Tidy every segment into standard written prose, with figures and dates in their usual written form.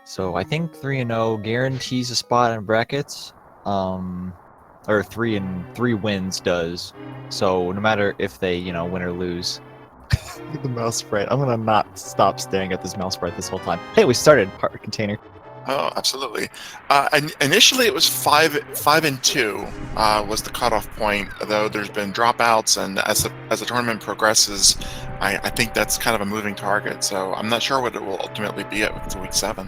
So I think 3-0 guarantees a spot in brackets. Or 3 wins does. So no matter if they, win or lose. Look at the mouse sprite. I'm gonna not stop staring at this mouse sprite this whole time. Hey, we started heart container. Oh, absolutely. Initially, it was 5-2 was the cutoff point. Though there's been dropouts, and as the tournament progresses, I think that's kind of a moving target. So I'm not sure what it will ultimately be at week 7.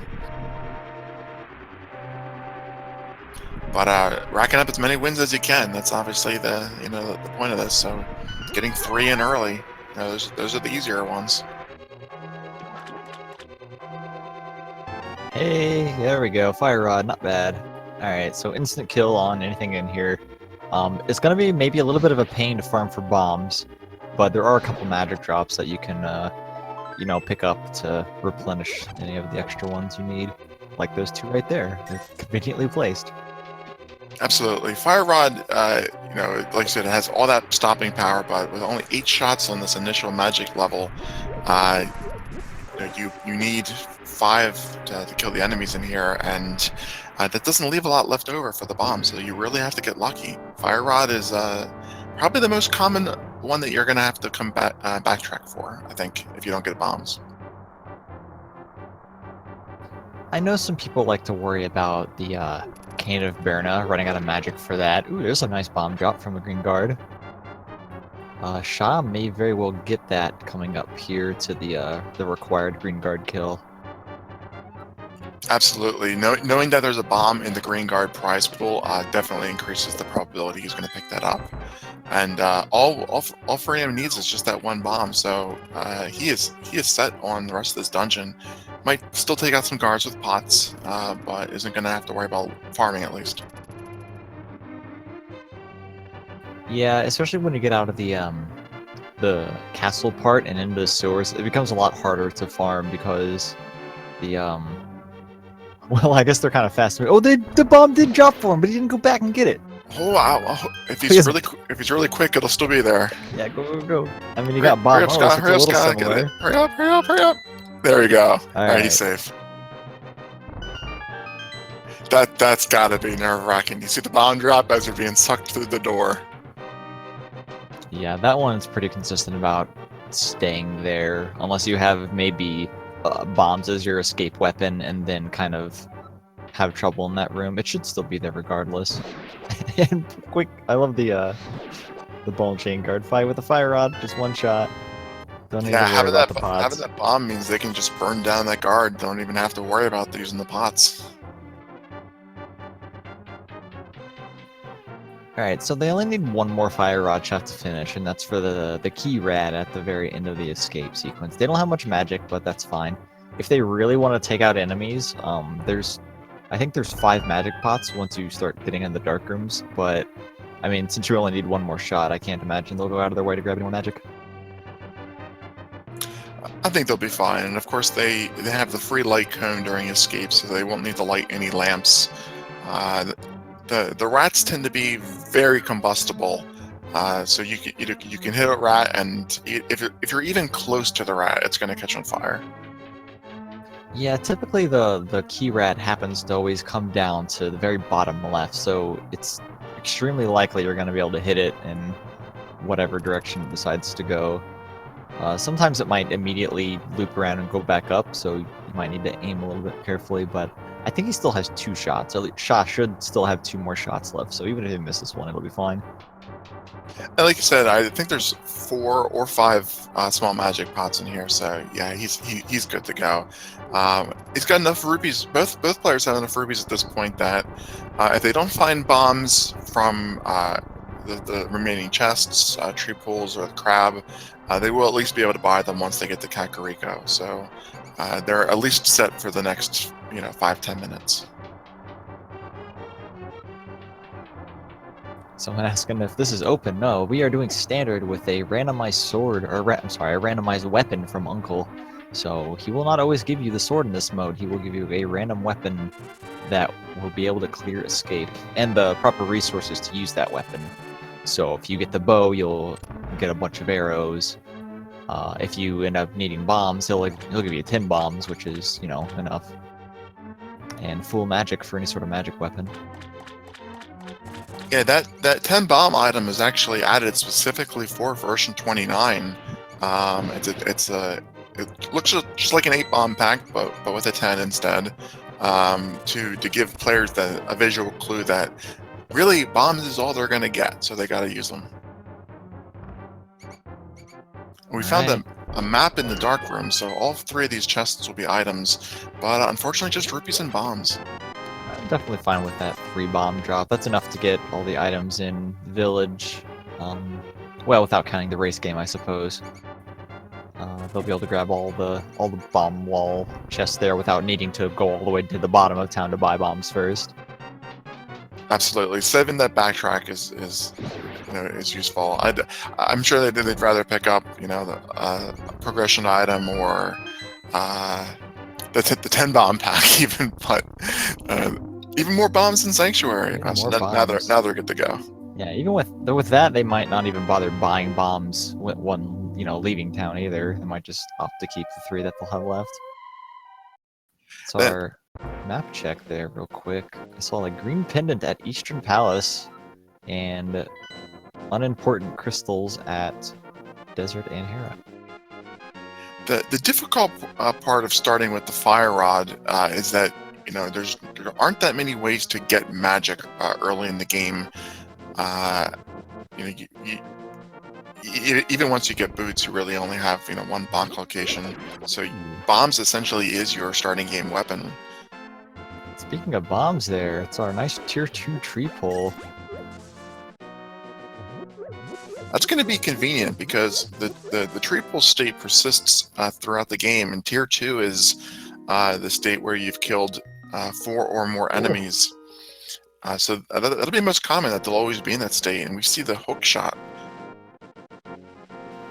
But racking up as many wins as you can. That's obviously the point of this. So getting 3 in early, those are the easier ones. Hey, there we go. Fire rod, not bad. Alright, so instant kill on anything in here. It's gonna be maybe a little bit of a pain to farm for bombs, but there are a couple magic drops that you can, pick up to replenish any of the extra ones you need. Like those 2 right there. They're conveniently placed. Absolutely. Fire Rod, like I said, it has all that stopping power, but with only 8 shots on this initial magic level, you need 5 to kill the enemies in here, and that doesn't leave a lot left over for the bomb, so you really have to get lucky. Fire Rod is probably the most common one that you're going to have to come back backtrack for, I think, if you don't get bombs. I know some people like to worry about the Cane of Berna running out of magic for that. Ooh, there's a nice bomb drop from a green guard. Schaaa may very well get that coming up here to the required green guard kill. Absolutely. Knowing that there's a bomb in the green guard prize pool definitely increases the probability he's going to pick that up. And all Furaime needs is just that one bomb, so he is set on the rest of this dungeon. Might still take out some guards with pots, but isn't going to have to worry about farming at least. Yeah, especially when you get out of the castle part and into the sewers, it becomes a lot harder to farm because the well, I guess they're kind of fast. Oh, the bomb did drop for him, but he didn't go back and get it. Oh wow! Oh, if he's really quick, it'll still be there. Yeah, go. I mean, you got bomb. Hurry up, Scott! Hurry up, Scott! Get it! Hurry up! There we go. All right, he's safe. That's gotta be nerve-wracking. You see the bomb drop as you're being sucked through the door. Yeah, that one's pretty consistent about staying there, unless you have maybe bombs as your escape weapon and then kind of have trouble in that room. It should still be there regardless. And quick, I love the ball and chain guard fight with the fire rod, just one shot. Don't need to worry about the pots. Having that bomb means they can just burn down that guard. Don't even have to worry about using the pots. Alright, so they only need one more fire rod shot to finish, and that's for the key rad at the very end of the escape sequence. They don't have much magic, but that's fine. If they really want to take out enemies, I think there's 5 magic pots once you start getting in the dark rooms, but I mean, since you only need one more shot, I can't imagine they'll go out of their way to grab any more magic. I think they'll be fine, and of course they have the free light cone during escape, so they won't need to light any lamps. The rats tend to be very combustible, so you can hit a rat, and if you're even close to the rat, it's going to catch on fire. Yeah, typically the key rat happens to always come down to the very bottom left, so it's extremely likely you're going to be able to hit it in whatever direction it decides to go. Sometimes it might immediately loop around and go back up, so you might need to aim a little bit carefully, but I think he still has 2 shots. Schaaa should still have 2 more shots left, so even if he misses one, it'll be fine. And like I said, I think there's 4 or 5 small magic pots in here, so yeah, he's good to go. He's got enough rupees. Both players have enough rupees at this point that if they don't find bombs from the remaining chests, tree pools, or the crab, they will at least be able to buy them once they get to Kakariko. So they're at least set for the next 5-10 minutes. Someone asking if this is open. No, we are doing standard with a randomized sword, or a randomized weapon from Uncle. So he will not always give you the sword in this mode. He will give you a random weapon that will be able to clear escape and the proper resources to use that weapon. So if you get the bow, you'll get a bunch of arrows. If you end up needing bombs, he'll give you 10 bombs, which is, enough. and full magic for any sort of magic weapon. Yeah, that 10 bomb item is actually added specifically for version 29. It looks just like an 8 bomb pack, but with a 10 instead, to give players a visual clue that really bombs is all they're gonna get, so they gotta use them. We found Right. a map in the dark room, so all 3 of these chests will be items, but unfortunately just rupees and bombs. I'm definitely fine with that 3 bomb drop. That's enough to get all the items in Village. Well, without counting the race game, I suppose. They'll be able to grab all the bomb wall chests there without needing to go all the way to the bottom of town to buy bombs first. Absolutely, saving that backtrack is useful. I'm sure they'd rather pick up the progression item or the 10 bomb pack even, but even more bombs in Sanctuary. Even So more now bombs. they're good to go. Yeah, even with that, they might not even bother buying bombs when leaving town either. They might just opt to keep the 3 that they'll have left. So Then- our map check there real quick. I saw a green pendant at Eastern Palace and unimportant crystals at Desert and Hera. The difficult part of starting with the fire rod is that there aren't that many ways to get magic early in the game. Even once you get boots, you really only have one bomb location. So bombs essentially is your starting game weapon. Speaking of bombs there, it's our nice tier 2 tree pull. That's going to be convenient because the tree pull state persists throughout the game, and tier 2 is the state where you've killed 4 or more enemies. So that'll be most common, that they'll always be in that state, and we see the Hookshot.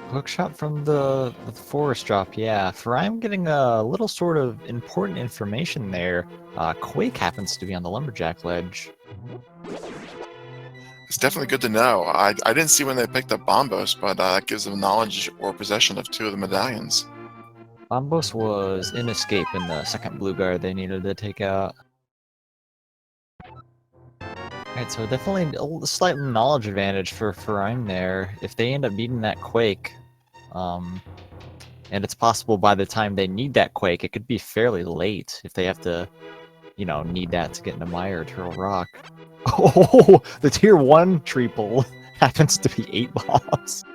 Hookshot from the forest drop, yeah. Furaime getting a little sort of important information there. Quake happens to be on the Lumberjack ledge. It's definitely good to know. I didn't see when they picked up Bombos, but that gives them knowledge or possession of 2 of the medallions. Bombos was in escape in the second blue guard they needed to take out. Alright, so definitely a slight knowledge advantage for Furaime there. If they end up needing that Quake, and it's possible by the time they need that Quake, it could be fairly late if they have to, need that to get into Mire or Turtle Rock. Oh, the tier 1 tree pull happens to be 8 bombs.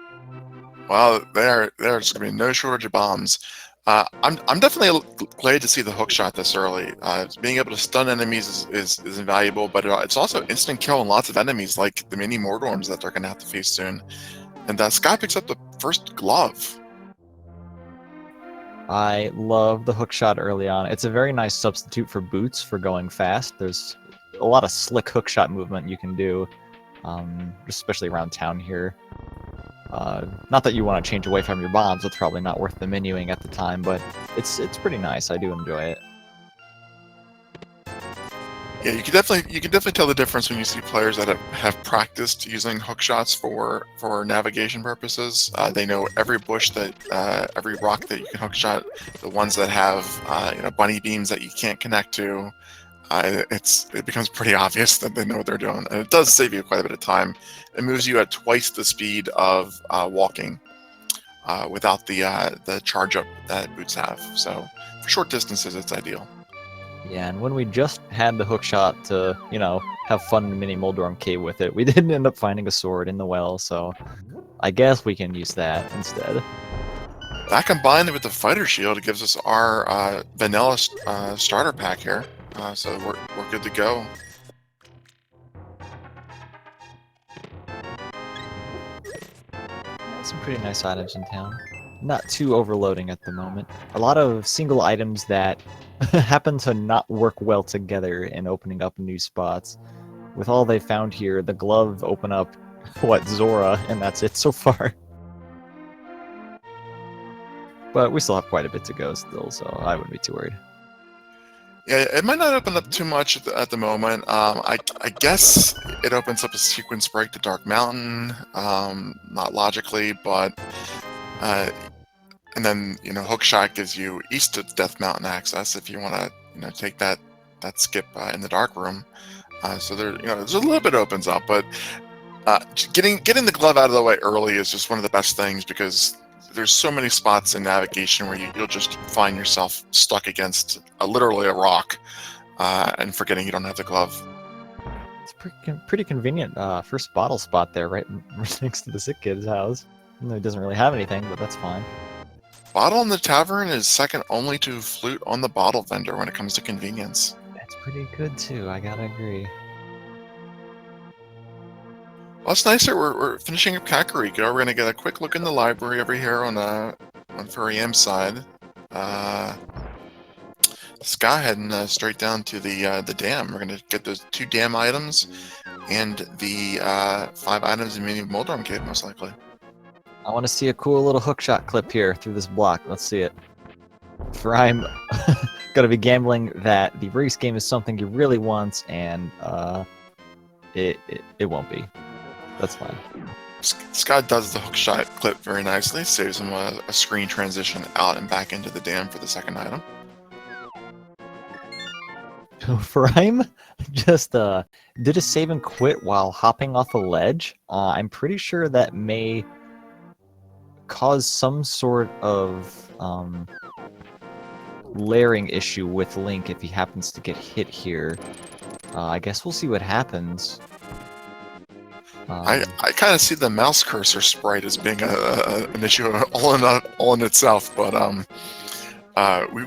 Well, there's going to be no shortage of bombs. I'm definitely glad to see the Hookshot this early. Being able to stun enemies is invaluable, but it's also instant kill on lots of enemies, like the mini Mordorms that they're going to have to face soon. And Sky picks up the first glove. I love the Hookshot early on. It's a very nice substitute for boots for going fast. There's a lot of slick Hookshot movement you can do, especially around town here. Not that you want to change away from your bombs, it's probably not worth the menuing at the time, but it's pretty nice. I do enjoy it. Yeah, you can definitely tell the difference when you see players that have practiced using hookshots for navigation purposes. They know every bush every rock that you can hookshot. The ones that have bunny beams that you can't connect to. It becomes pretty obvious that they know what they're doing, and it does save you quite a bit of time. It moves you at twice the speed of walking without the charge up that boots have. So for short distances, it's ideal. Yeah, and when we just had the Hookshot to, have fun in Mini Moldorm Cave with it, we didn't end up finding a sword in the well, so I guess we can use that instead. That combined with the fighter shield gives us our vanilla starter pack here. So we're good to go. Some pretty nice items in town. Not too overloading at the moment. A lot of single items that happen to not work well together in opening up new spots. With all they found here, the glove open up, Zora, and that's it so far. But we still have quite a bit to go still, so I wouldn't be too worried. Yeah, it might not open up too much at the moment. I guess it opens up a sequence break to Dark Mountain, not logically, but and then Hookshot gives you east of Death Mountain access if you want to take that that skip in the dark room. So there, there's a little bit opens up, but getting the glove out of the way early is just one of the best things, because there's so many spots in navigation where you'll just find yourself stuck against literally a rock and forgetting you don't have the glove. It's pretty convenient first bottle spot there, right next to the sick kid's house. Even though he doesn't really have anything, but that's fine. Bottle in the tavern is second only to Flute on the bottle vendor when it comes to convenience. That's pretty good too, I gotta agree. Well, it's nice that we're finishing up Kakariko. We're going to get a quick look in the library over here on Furaime's side. Schaaa heading straight down to the dam. We're going to get those 2 dam items and the 5 items in Mini Moldorm Cave, most likely. I want to see a cool little hookshot clip here through this block. Let's see it. Furaime gonna be gambling that the race game is something he really wants, and it won't be. That's fine. Scott does the hookshot clip very nicely. Saves him a screen transition out and back into the dam for the second item. Furaime just did a save and quit while hopping off a ledge. I'm pretty sure that may cause some sort of layering issue with Link if he happens to get hit here. I guess we'll see what happens. I kind of see the mouse cursor sprite as being an issue all in itself, but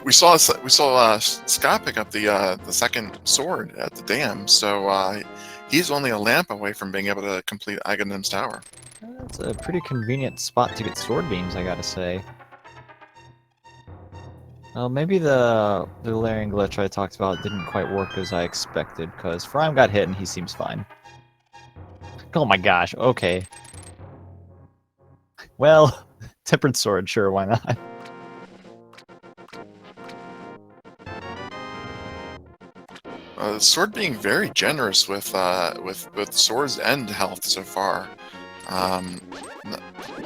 we saw Scott pick up the second sword at the dam, so he's only a lamp away from being able to complete Aghanim's tower. That's a pretty convenient spot to get sword beams, I gotta say. Well, maybe the layering glitch I talked about didn't quite work as I expected, because Furaime got hit and he seems fine. Oh my gosh, okay. Well, tempered sword, sure, why not? The sword being very generous with both swords and health so far.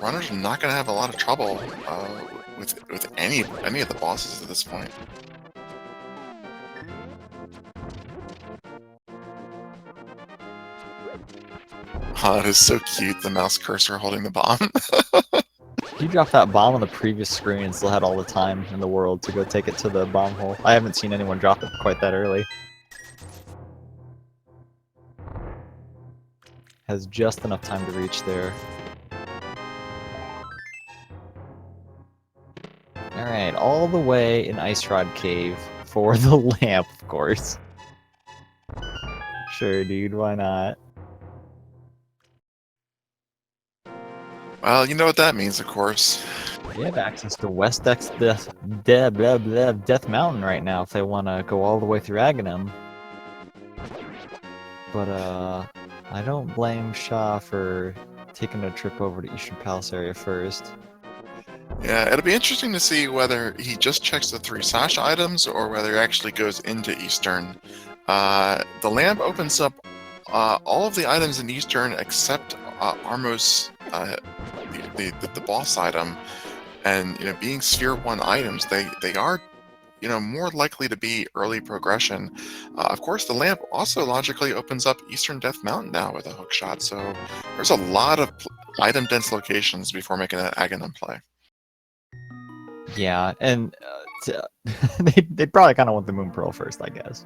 Runners are not going to have a lot of trouble with any of the bosses at this point. Oh, it is so cute, the mouse cursor holding the bomb. He dropped that bomb on the previous screen and still had all the time in the world to go take it to the bomb hole. I haven't seen anyone drop it quite that early. Has just enough time to reach there. Alright, all the way in Ice Rod Cave for the lamp, of course. Sure, dude, why not? Well, you know what that means, of course. They have access to West Death Mountain right now if they want to go all the way through Aghanim. But, I don't blame Schaaa for taking a trip over to Eastern Palace area first. Yeah, it'll be interesting to see whether he just checks the 3 Sash items or whether he actually goes into Eastern. The lamp opens up all of the items in Eastern except Armos, the boss item. And, being Sphere 1 items, they are more likely to be early progression. Of course, the lamp also logically opens up Eastern Death Mountain now with a hookshot, so there's a lot of item-dense locations before making an Aghanim play. Yeah, and they'd probably kind of want the Moon Pearl first, I guess.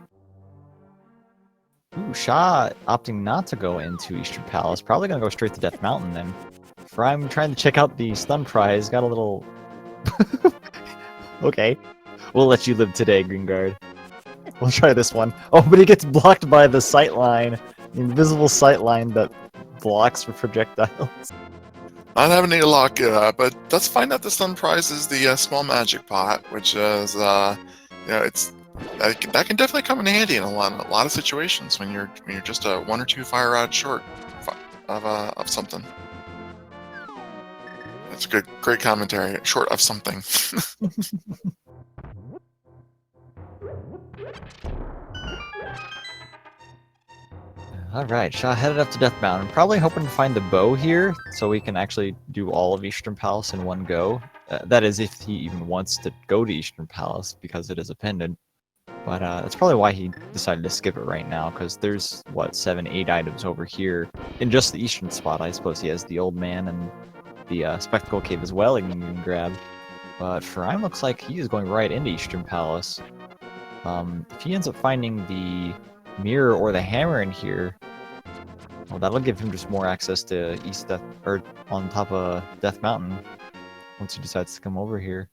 Ooh, Schaaa opting not to go into Eastern Palace, probably gonna go straight to Death Mountain then. Furaime trying to check out the stun prize, got a little... Okay. We'll let you live today, Green Guard. We'll try this one. Oh, but he gets blocked by the sightline. The invisible sightline that blocks for projectiles. Not having any luck, but let's find out the stun prize is the small magic pot, which is, it's that can definitely come in handy in a lot of situations when you're just 1 or 2 fire rods short of something. That's a great commentary. Short of something. Alright, Schaaa headed up to Death Mountain, probably hoping to find the bow here, so we can actually do all of Eastern Palace in one go. That is, if he even wants to go to Eastern Palace, because it is a pendant. But that's probably why he decided to skip it right now, because there's, what, 7, 8 items over here. In just the eastern spot, I suppose he has the Old Man and the Spectacle Cave as well he can grab. But Furaime looks like he is going right into Eastern Palace. If he ends up finding the Mire or the Hammer in here, well, that'll give him just more access to East Death, or on top of Death Mountain, once he decides to come over here.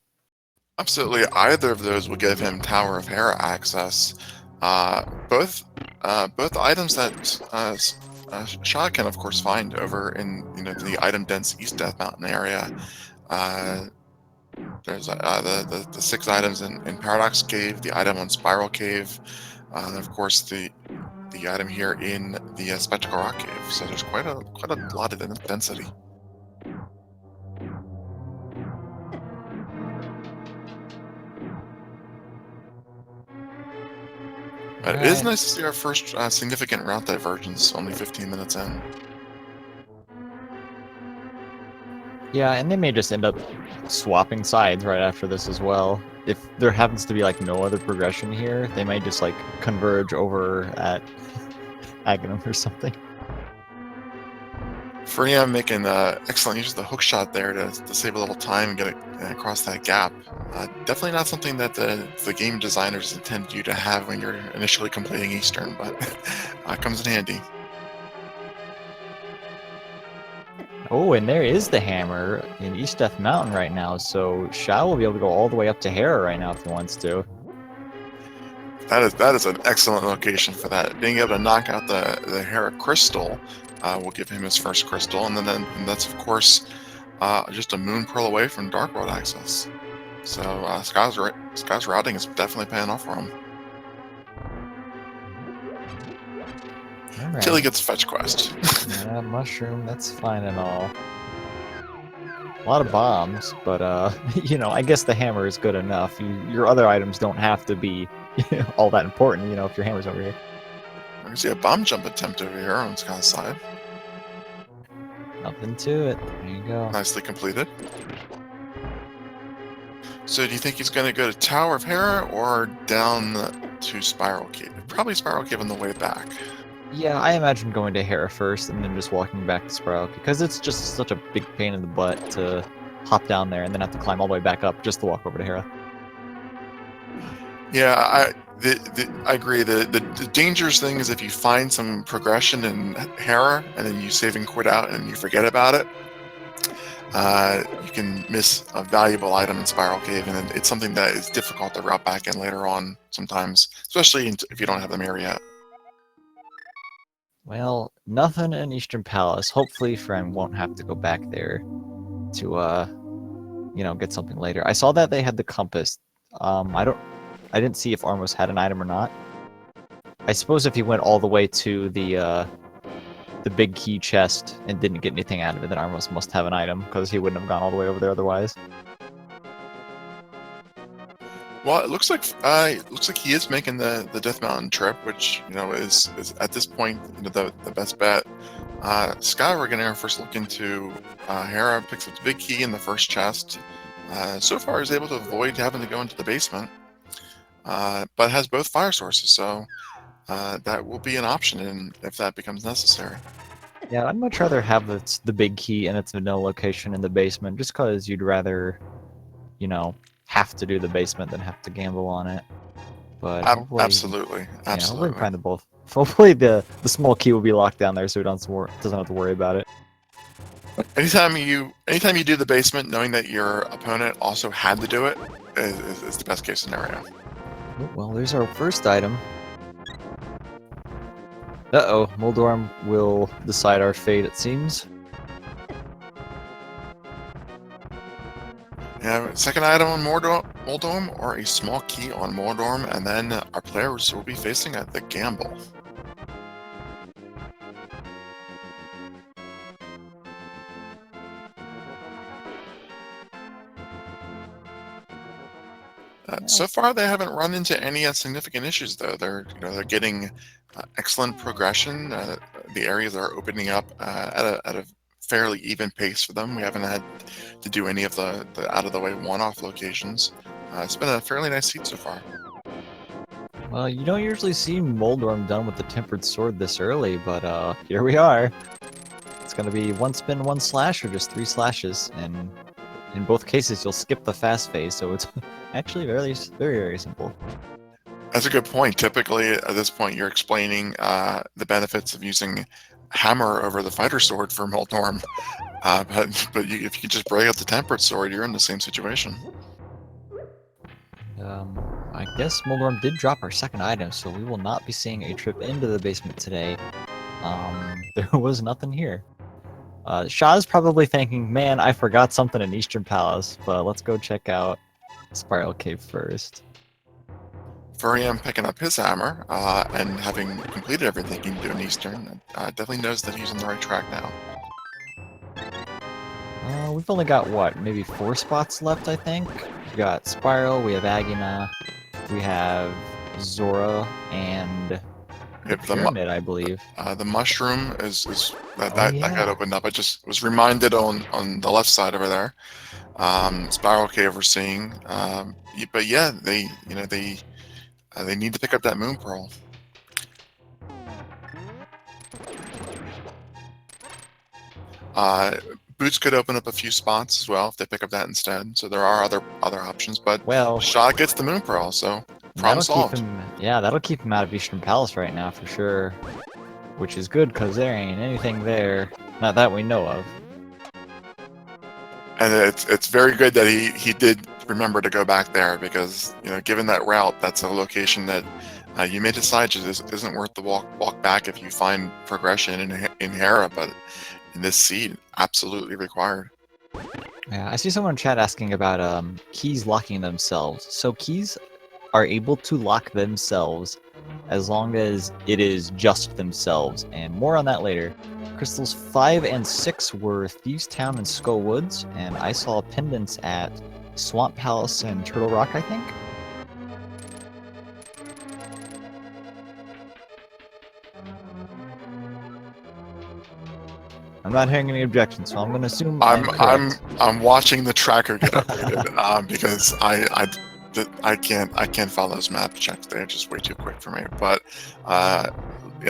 Absolutely, either of those will give him Tower of Hera access. Both items that Schaaa can, of course, find over in the item-dense East Death Mountain area. There's the 6 items in Paradox Cave, the item on Spiral Cave, and of course the item here in the Spectacle Rock Cave. So there's quite a lot of density. But it is nice to see our first significant route divergence, only 15 minutes in. Yeah, and they may just end up swapping sides right after this as well. If there happens to be like no other progression here, they might just like converge over at Ganon or something. Furaime making excellent use of the hookshot there to save a little time and get it across that gap. Definitely not something that the game designers intended you to have when you're initially completing Eastern, but comes in handy. Oh, and there is the hammer in East Death Mountain right now, so Schaaa will be able to go all the way up to Hera right now if he wants to. That is an excellent location for that. Being able to knock out the Hera crystal will give him his first crystal, and then that's of course just a moon pearl away from Dark World access. So Skaa's routing is definitely paying off for him. Right. Until he gets fetch quest. Yeah, mushroom, that's fine and all. A lot of bombs, but I guess the hammer is good enough. Your other items don't have to be all that important, if your hammer's over here. I can see a bomb jump attempt over here on Skaa's side. Nothing to it. There you go. Nicely completed. So do you think he's going to go to Tower of Hera or down to Spiral Cave? Probably Spiral Cave on the way back. Yeah, I imagine going to Hera first and then just walking back to Spiral, because it's just such a big pain in the butt to hop down there and then have to climb all the way back up just to walk over to Hera. Yeah, I agree. The dangerous thing is if you find some progression in Hera and then you save and quit out and you forget about it, you can miss a valuable item in Spiral Cave, and it's something that is difficult to route back in later on sometimes, especially if you don't have the Mire yet. Well, nothing in Eastern Palace. Hopefully Furaime won't have to go back there to, get something later. I saw that they had the compass. I didn't see if Armos had an item or not. I suppose if he went all the way to the big key chest and didn't get anything out of it, then Armos must have an item, because he wouldn't have gone all the way over there otherwise. Well, it looks like he is making the Death Mountain trip, which is at this point the best bet. Schaaa, we're getting our first look into Hera, picks up the big key in the first chest. So far, is able to avoid having to go into the basement, but has both fire sources, so that will be an option if that becomes necessary. Yeah, I'd much rather have the big key in its vanilla location in the basement, just because you'd rather, have to do the basement than have to gamble on it. But absolutely. Yeah, hopefully find the both. Hopefully the small key will be locked down there, so he doesn't have to worry about it. Anytime you do the basement, knowing that your opponent also had to do it is the best case scenario. Well, there's our first item. Uh-oh, Moldorm will decide our fate, it seems. Yeah, second item on Moldorm, or a small key on Moldorm, and then our players will be facing the gamble. So far, they haven't run into any significant issues, though. They're getting excellent progression. The areas are opening up at a fairly even pace for them. We haven't had to do any of the out of the way one-off locations. It's been a fairly nice seat so far. Well, you don't usually see Moldorm done with the Tempered Sword this early, but here we are. It's gonna be one spin, one slash, or just 3 slashes, and in both cases you'll skip the fast phase, so it's actually very simple. That's a good point. Typically, at this point, you're explaining the benefits of using hammer over the fighter sword for Moldorm. But if you just break out the tempered sword, you're in the same situation. I guess Moldorm did drop our second item, so we will not be seeing a trip into the basement today. There was nothing here. Shaa's probably thinking, man, I forgot something in Eastern Palace, but let's go check out Spiral Cave first. Furaime picking up his hammer and having completed everything he can do in Eastern, definitely knows that he's on the right track now. We've only got, what, maybe 4 spots left, I think? We got Spiral, we have Agina, we have Zora, and the Pyramid, I believe. The mushroom is that yeah. got opened up. I just was reminded on the left side over there. Spiral Cave we're seeing, but yeah, they need to pick up that Moon Pearl. Boots could open up a few spots as well if they pick up that instead. So there are other options, but well, Schaaa gets the Moon Pearl, so problem solved. That'll keep him out of Eastern Palace right now for sure, which is good because there ain't anything there, not that we know of. And it's very good that he did remember to go back there because given that route, that's a location that you may decide just isn't worth the walk back if you find progression in Hera, but in this seed, absolutely required. Yeah, I see someone in chat asking about keys locking themselves. So keys are able to lock themselves as long as it is just themselves, and more on that later. Crystals 5 and 6 were Thieves Town and Skull Woods, and I saw pendants at Swamp Palace and Turtle Rock, I think. I'm not hearing any objections, so I'm going to assume I'm watching the tracker get updated because I can't follow those map checks. They're just way too quick for me. But yeah,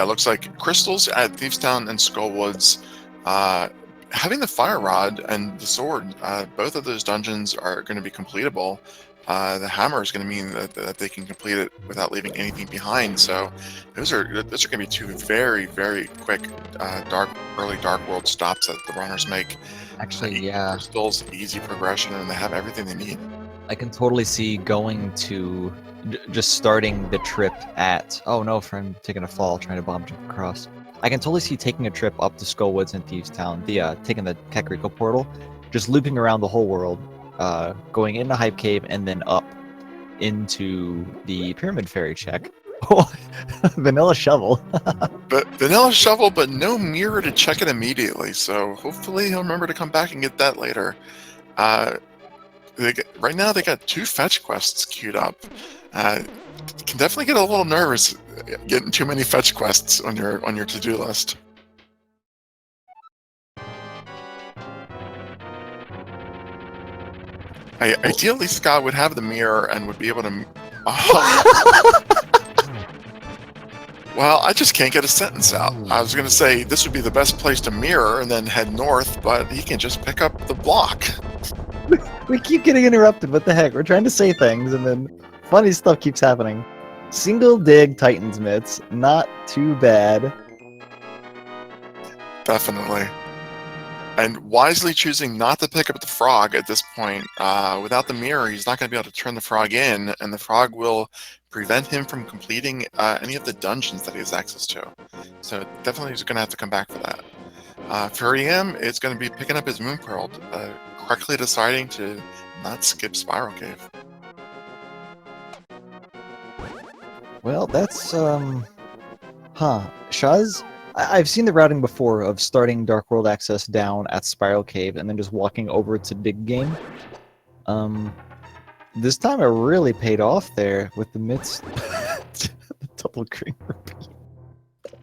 it looks like crystals at Thieves Town and Skull Woods. Having the fire rod and the sword, both of those dungeons are going to be completable. The hammer is going to mean that they can complete it without leaving anything behind. So those are going to be 2 very quick early dark world stops that the runners make. Actually, yeah. Crystals, easy progression, and they have everything they need. I can totally see going to just starting the trip at. Oh no, friend, taking a fall, trying to bomb jump across. I can totally see taking a trip up to Skull Woods and Thieves Town, taking the Kakariko portal, just looping around the whole world, going into Hype Cave and then up into the Pyramid Fairy check. Oh, Vanilla Shovel. But Vanilla Shovel, but no Mire to check it immediately. So hopefully he'll remember to come back and get that later. Right now they got 2 fetch quests queued up. Can definitely get a little nervous getting too many fetch quests on your to-do list. Ideally, Scott would have the Mire and would be able to. Well, I just can't get a sentence out. I was going to say this would be the best place to mirror and then head north, but he can just pick up the block. We keep getting interrupted. What the heck? We're trying to say things, and then funny stuff keeps happening. Single dig Titan's Mitts. Not too bad. Definitely. And wisely choosing not to pick up the frog at this point. Without the Mire, he's not going to be able to turn the frog in, and the frog will prevent him from completing any of the dungeons that he has access to. So definitely he's going to have to come back for that. Furaime is going to be picking up his Moon Pearl, correctly deciding to not skip Spiral Cave. Well, that's, Shaz, I've seen the routing before of starting Dark World Access down at Spiral Cave and then just walking over to Dig Game. This time it really paid off there with the mitts. Double green repeat.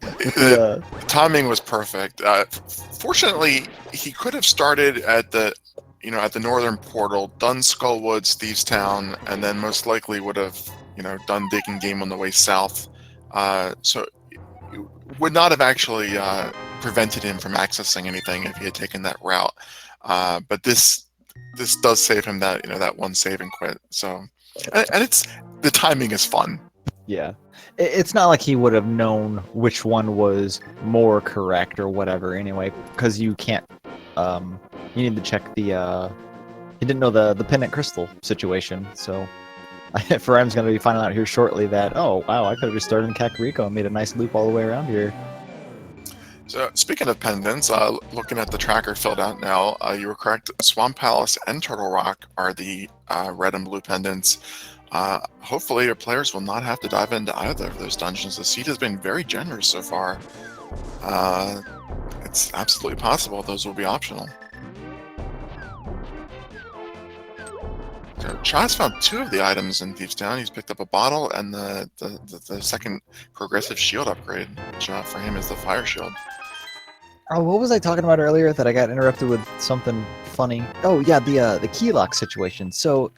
The timing was perfect. Fortunately, he could have started at the northern portal, done Skull Woods, Thieves Town, and then most likely would have done digging game on the way south. So it would not have actually prevented him from accessing anything if he had taken that route. But this does save him that one save and quit. So, and it's the timing is fun. Yeah. It's not like he would have known which one was more correct or whatever anyway, because you can't, you need to check the, he didn't know the pendant crystal situation, so Furaime's going to be finding out here shortly that, oh, wow, I could have just started in Kakariko and made a nice loop all the way around here. So, speaking of pendants, looking at the tracker filled out now, you were correct. Swamp Palace and Turtle Rock are the red and blue pendants. Hopefully, your players will not have to dive into either of those dungeons. The seed has been very generous so far. It's absolutely possible those will be optional. So, Shaa's found 2 of the items in Thieves Town. He's picked up a bottle and the second progressive shield upgrade, which for him is the fire shield. Oh, what was I talking about earlier that I got interrupted with something funny? Oh, yeah, the key lock situation. So,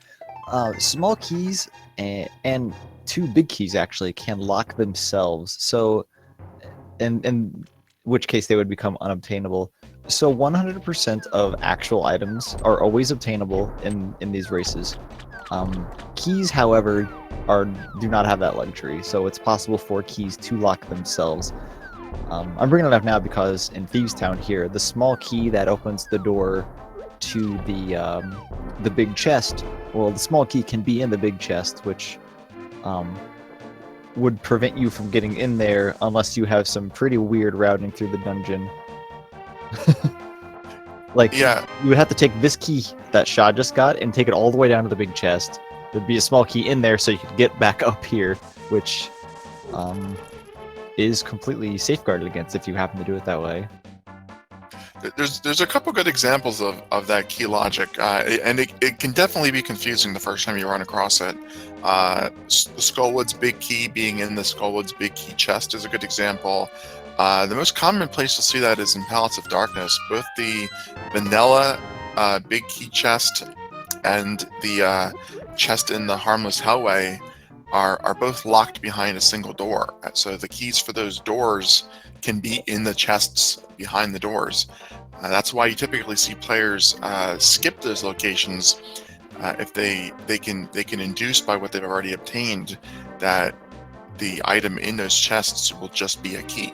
small keys and 2 big keys actually can lock themselves. So, in which case they would become unobtainable. So 100% of actual items are always obtainable in these races. Keys, however, do not have that luxury. So it's possible for keys to lock themselves. I'm bringing it up now because in Thieves Town here, the small key that opens the door to the big chest, well, the small key can be in the big chest, which would prevent you from getting in there unless you have some pretty weird routing through the dungeon. Like, yeah, you would have to take this key that Schaaa just got and take it all the way down to the big chest. There'd be a small key in there so you could get back up here, which is completely safeguarded against if you happen to do it that way. There's a couple good examples of that key logic, and it can definitely be confusing the first time you run across it. The Skullwood's big key being in the Skullwood's big key chest is a good example. The most common place you'll see that is in Palace of Darkness. Both the vanilla big key chest and the chest in the Harmless Hellway are both locked behind a single door. So the keys for those doors can be in the chests behind the doors. That's why you typically see players skip those locations if they can induce by what they've already obtained that the item in those chests will just be a key.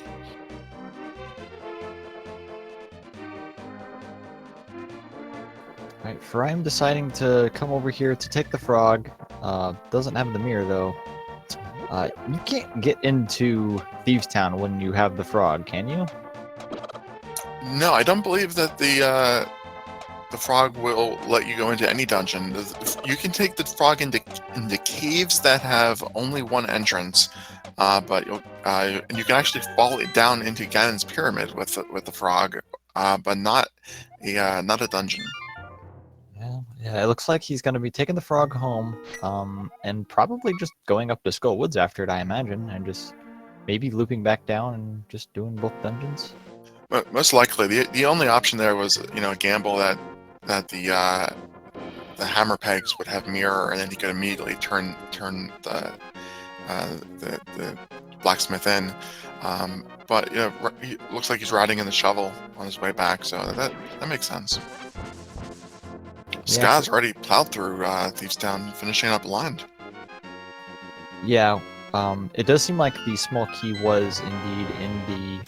Alright, Furaime deciding to come over here to take the frog. Doesn't have the mirror though. You can't get into Thieves Town when you have the frog, can you? No, I don't believe that the frog will let you go into any dungeon. You can take the frog into caves that have only one entrance, but you can actually fall down into Ganon's pyramid with the frog, but not a dungeon. Yeah, it looks like he's going to be taking the frog home, and probably just going up to Skull Woods after it, I imagine, and just maybe looping back down and just doing both dungeons. Most likely, the only option there was a gamble that the hammer pegs would have mirror, and then he could immediately turn the blacksmith in. But it looks like he's riding in the shovel on his way back, so that makes sense. Skaa's already plowed through Thieves Town, finishing up blind. Yeah, it does seem like the small key was indeed in the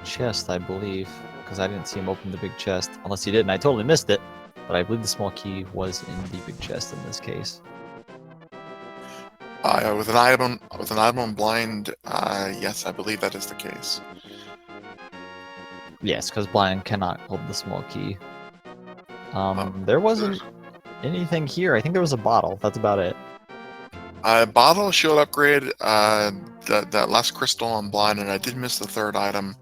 chest, I believe, because I didn't see him open the big chest, unless he did, and I totally missed it. But I believe the small key was in the big chest in this case. With an item blind, yes, I believe that is the case. Yes, because blind cannot hold the small key. There wasn't anything here. I think there was a bottle. That's about it. Bottle, shield upgrade, that last crystal on blind, and I did miss the third item.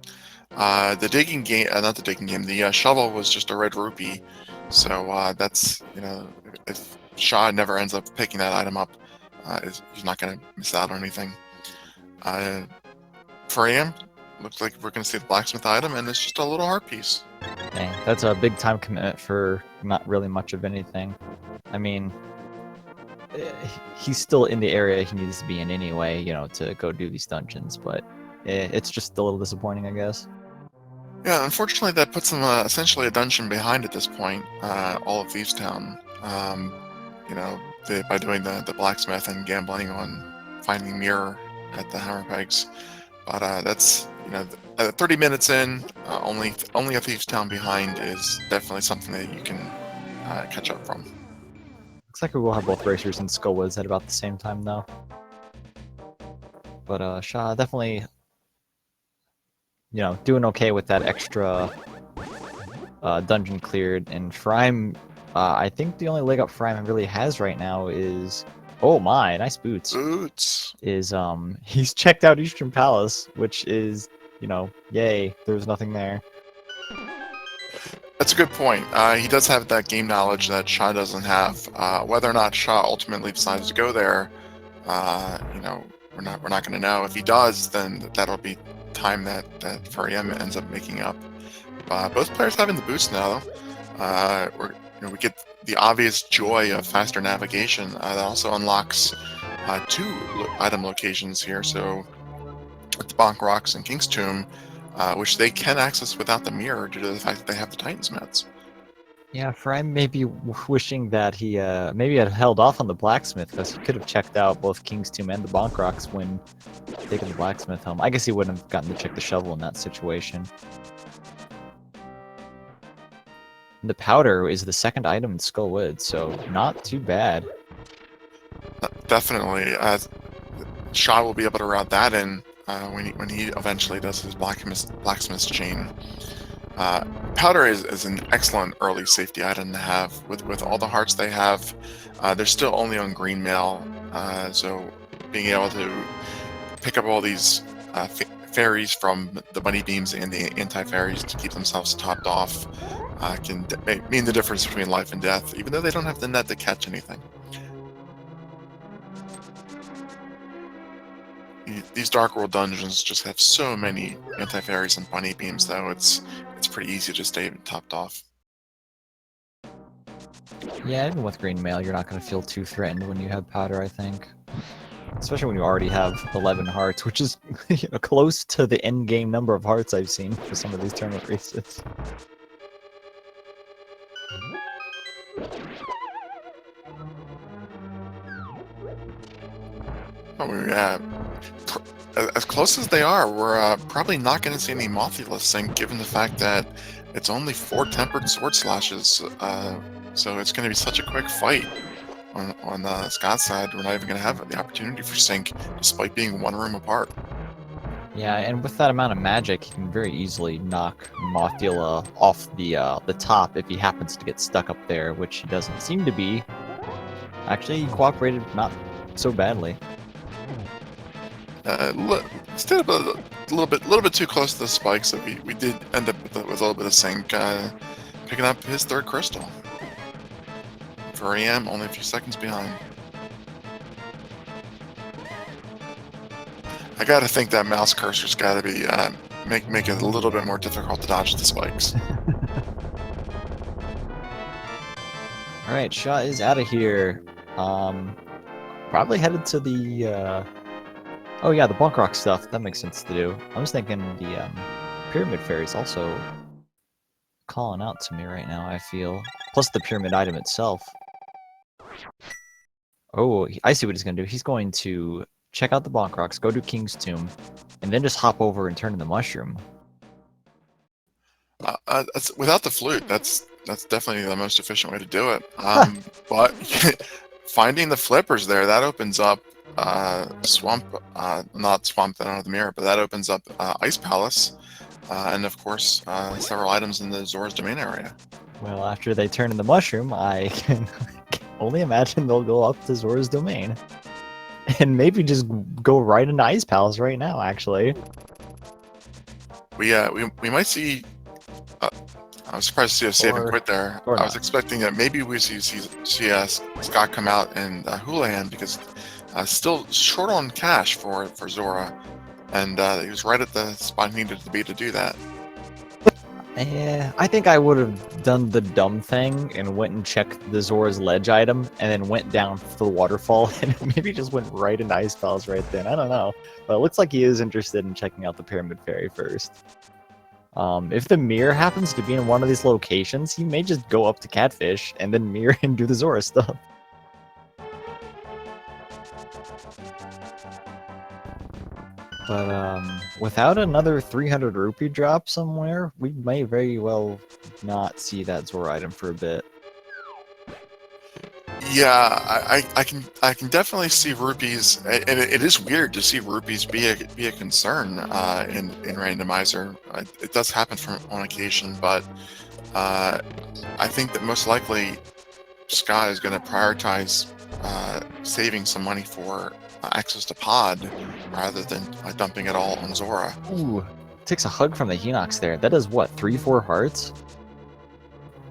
The digging game, not the digging game, the shovel was just a red rupee. So that's, if Schaaa never ends up picking that item up, he's not going to miss out on anything. Furaime, looks like we're going to see the blacksmith item, and it's just a little heart piece. Dang, that's a big time commitment for not really much of anything. I mean, he's still in the area he needs to be in anyway, you know, to go do these dungeons. But it's just a little disappointing, I guess. Yeah, unfortunately, that puts them essentially a dungeon behind at this point. All of Thieves Town. You know, by doing the blacksmith and gambling on finding Mire at the Hammer Pegs. But that's, you know, 30 minutes in, only a Thieves Town behind is definitely something that you can catch up from. Looks like we will have both racers in Skullwoods at about the same time, though. But Schaaa definitely, you know, doing okay with that extra dungeon cleared. And Furaime, I think the only leg up Furaime really has right now is, oh my, nice boots. Boots Is he's checked out Eastern Palace, which is, you know, yay. There's nothing there. That's a good point. He does have that game knowledge that Schaaa doesn't have. Whether or not Schaaa ultimately decides to go there, you know, we're not going to know. If he does, then that'll be time that Furaime ends up making up. Both players having the boost now, we get the obvious joy of faster navigation. That also unlocks 2 item locations here. So at the Bonk Rocks and King's Tomb, which they can access without the mirror due to the fact that they have the Titan's meds. Yeah, Furaime may be wishing that he maybe had held off on the Blacksmith, because he could have checked out both King's Tomb and the Bonk Rocks when taking the Blacksmith home. I guess he wouldn't have gotten to check the shovel in that situation. The powder is the second item in Skullwood, so not too bad. Definitely. Schaaa will be able to route that in when he eventually does his blacksmith's chain. Powder is an excellent early safety item to have. With all the hearts they have, they're still only on green mail, so being able to pick up all these fairies from the bunny beams and the anti-fairies to keep themselves topped off can mean the difference between life and death, even though they don't have the net to catch anything. These Dark World dungeons just have so many anti-fairies and bunny beams, though it's pretty easy to stay topped off. Yeah, even with green mail, you're not going to feel too threatened when you have powder, I think. Especially when you already have 11 hearts, which is you know, close to the end game number of hearts I've seen for some of these tournament races. Oh, yeah. As close as they are, we're probably not going to see any Mothula sync, given the fact that it's only 4 tempered sword slashes, so it's going to be such a quick fight on Scott's side. We're not even going to have the opportunity for sync, despite being 1 room apart. Yeah, and with that amount of magic, he can very easily knock Mothula off the top if he happens to get stuck up there, which he doesn't seem to be. Actually, he cooperated not so badly. Instead of a little bit too close to the spikes, so we did end up with a little bit of sync, picking up his 3rd crystal. For AM, only a few seconds behind. I gotta think that mouse cursor's gotta be make it a little bit more difficult to dodge the spikes. All right, Schaaa is out of here. Probably headed to the. Oh yeah, the Bonk Rock stuff. That makes sense to do. I was thinking the Pyramid Fairy's also calling out to me right now, I feel. Plus the Pyramid item itself. Oh, I see what he's going to do. He's going to check out the Bonk Rocks, go to King's Tomb, and then just hop over and turn in the Mushroom. Without the Flute, that's definitely the most efficient way to do it. But finding the flippers there, that opens up Swamp, not Swamp that I don't have the mirror, but that opens up Ice Palace, and of course several items in the Zora's Domain area. Well, after they turn in the Mushroom, I can only imagine they'll go up to Zora's Domain. And maybe just go right into Ice Palace right now, actually. We might see... I was surprised to see us save and quit there. I was expecting that maybe we see Scott come out and Houlihan, because still short on cash for Zora, and he was right at the spot he needed to be to do that. Yeah, I think I would have done the dumb thing and went and checked the Zora's Ledge item, and then went down the waterfall, and maybe just went right into Ice Palace right then. I don't know, but it looks like he is interested in checking out the Pyramid Fairy first. If the Mire happens to be in one of these locations, he may just go up to Catfish and then Mire and do the Zora stuff. But without another 300 rupee drop somewhere, we may very well not see that Zora item for a bit. Yeah, I can definitely see rupees, and it is weird to see rupees be a concern in randomizer. It does happen on occasion, but I think that most likely Schaaa is going to prioritize saving some money for access to Pod rather than dumping it all on Zora. Ooh, takes a hug from the Hinox there. That is what, 3-4 hearts?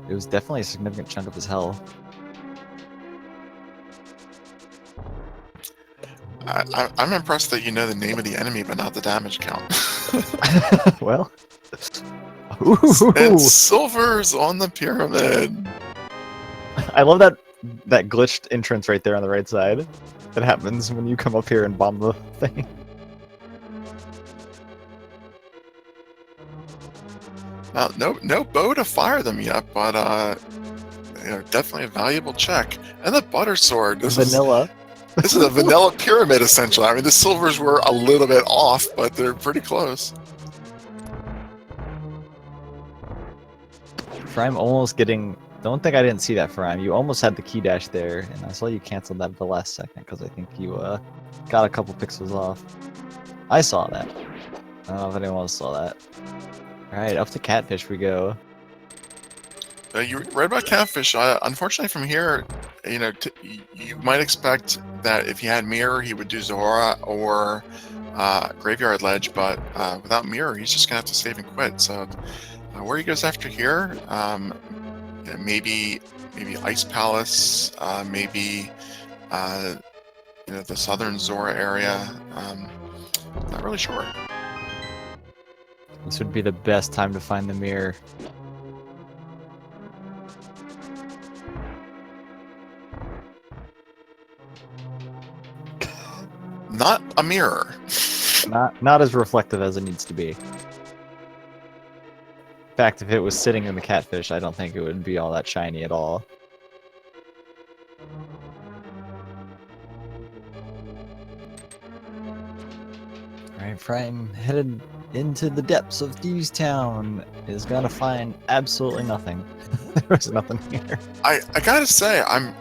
It was definitely a significant chunk of his health. I'm impressed that you know the name of the enemy, but not the damage count. Well, ooh. And silver's on the pyramid. I love that glitched entrance right there on the right side. That happens when you come up here and bomb the thing. No bow to fire them yet, but definitely a valuable check. And the butter sword. Vanilla. This is a vanilla pyramid, essentially. I mean, the silvers were a little bit off, but they're pretty close. Furaime almost getting... Don't think I didn't see that, Furaime. You almost had the key dash there, and I saw you cancel that at the last second, because I think you got a couple pixels off. I saw that. I don't know if anyone else saw that. Alright, up to Catfish we go. You're right about Catfish. Unfortunately, from here, you might expect that if he had Mire, he would do Zora or Graveyard Ledge, but without Mire, he's just gonna have to save and quit. So, where he goes after here, maybe Ice Palace, maybe the southern Zora area. Not really sure. This would be the best time to find the Mire. Not a mirror. Not as reflective as it needs to be. In fact, if it was sitting in the Catfish, I don't think it would be all that shiny at all. Alright, Furaime headed into the depths of Thieves Town is gonna find absolutely nothing. There's nothing here. I gotta say, I'm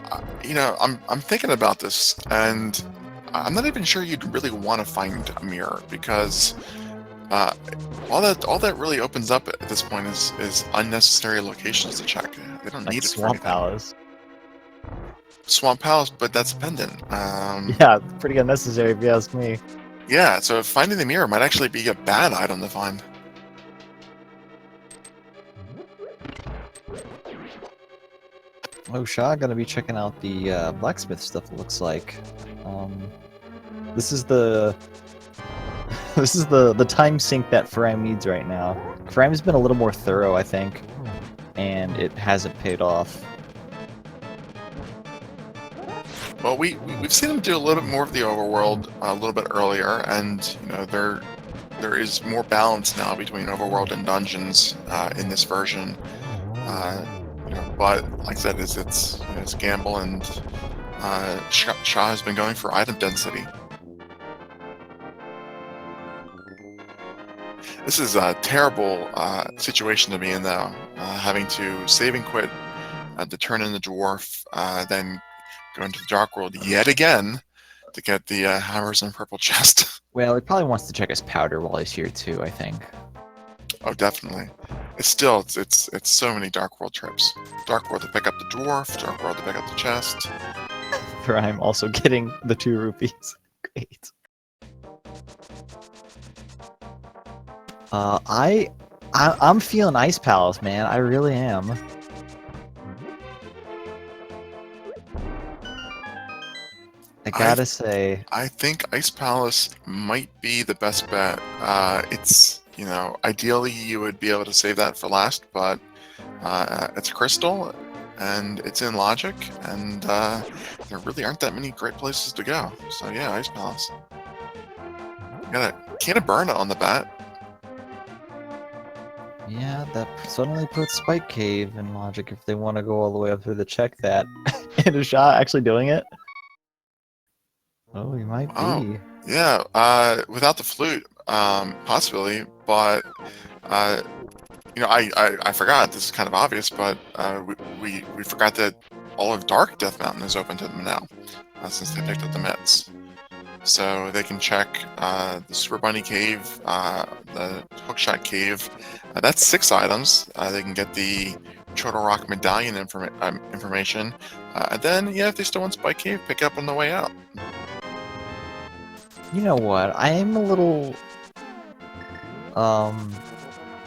thinking about this, and I'm not even sure you'd really want to find a mirror, because all that really opens up at this point is unnecessary locations to check. They don't need it for Swamp anything. Palace. Swamp Palace, but that's pendant. Yeah, pretty unnecessary if you ask me. Yeah, so finding the mirror might actually be a bad item to find. Oh, Schaaa gonna be checking out the Blacksmith stuff, it looks like. This is the time sink that Furaime needs right now. Furaime's been a little more thorough, I think, and it hasn't paid off. Well, we've seen him do a little bit more of the overworld a little bit earlier, and there is more balance now between overworld and dungeons in this version. But like I said, it's gamble, and Schaaa has been going for item density. This is a terrible situation to be in, though, having to save and quit to turn in the dwarf, then go into the dark world yet again to get the hammers and purple chest. Well, he probably wants to check his powder while he's here too, I think. Oh, definitely. It's so many dark world trips. Dark world to pick up the dwarf, dark world to pick up the chest. Furaime also getting the 2 rupees. Great. I'm feeling Ice Palace, man. I really am. I gotta say, I think Ice Palace might be the best bet. It's You know, ideally you would be able to save that for last, but it's a crystal, and it's in logic, and there really aren't that many great places to go. So yeah, Ice Palace. Got a can of burn on the bat. Yeah, that suddenly puts Spike Cave in logic if they want to go all the way up through the check that. And is Schaaa actually doing it? Oh, he might Oh, be. yeah. Without the flute, possibly, but you know, I forgot. This is kind of obvious, but we forgot that all of Dark Death Mountain is open to them now, since they picked up the Mets. So they can check the Super Bunny Cave, the Hookshot Cave. That's 6 items. They can get the Turtle Rock Medallion information. And then, yeah, if they still want Spike Cave, pick up on the way out. You know what? I am a little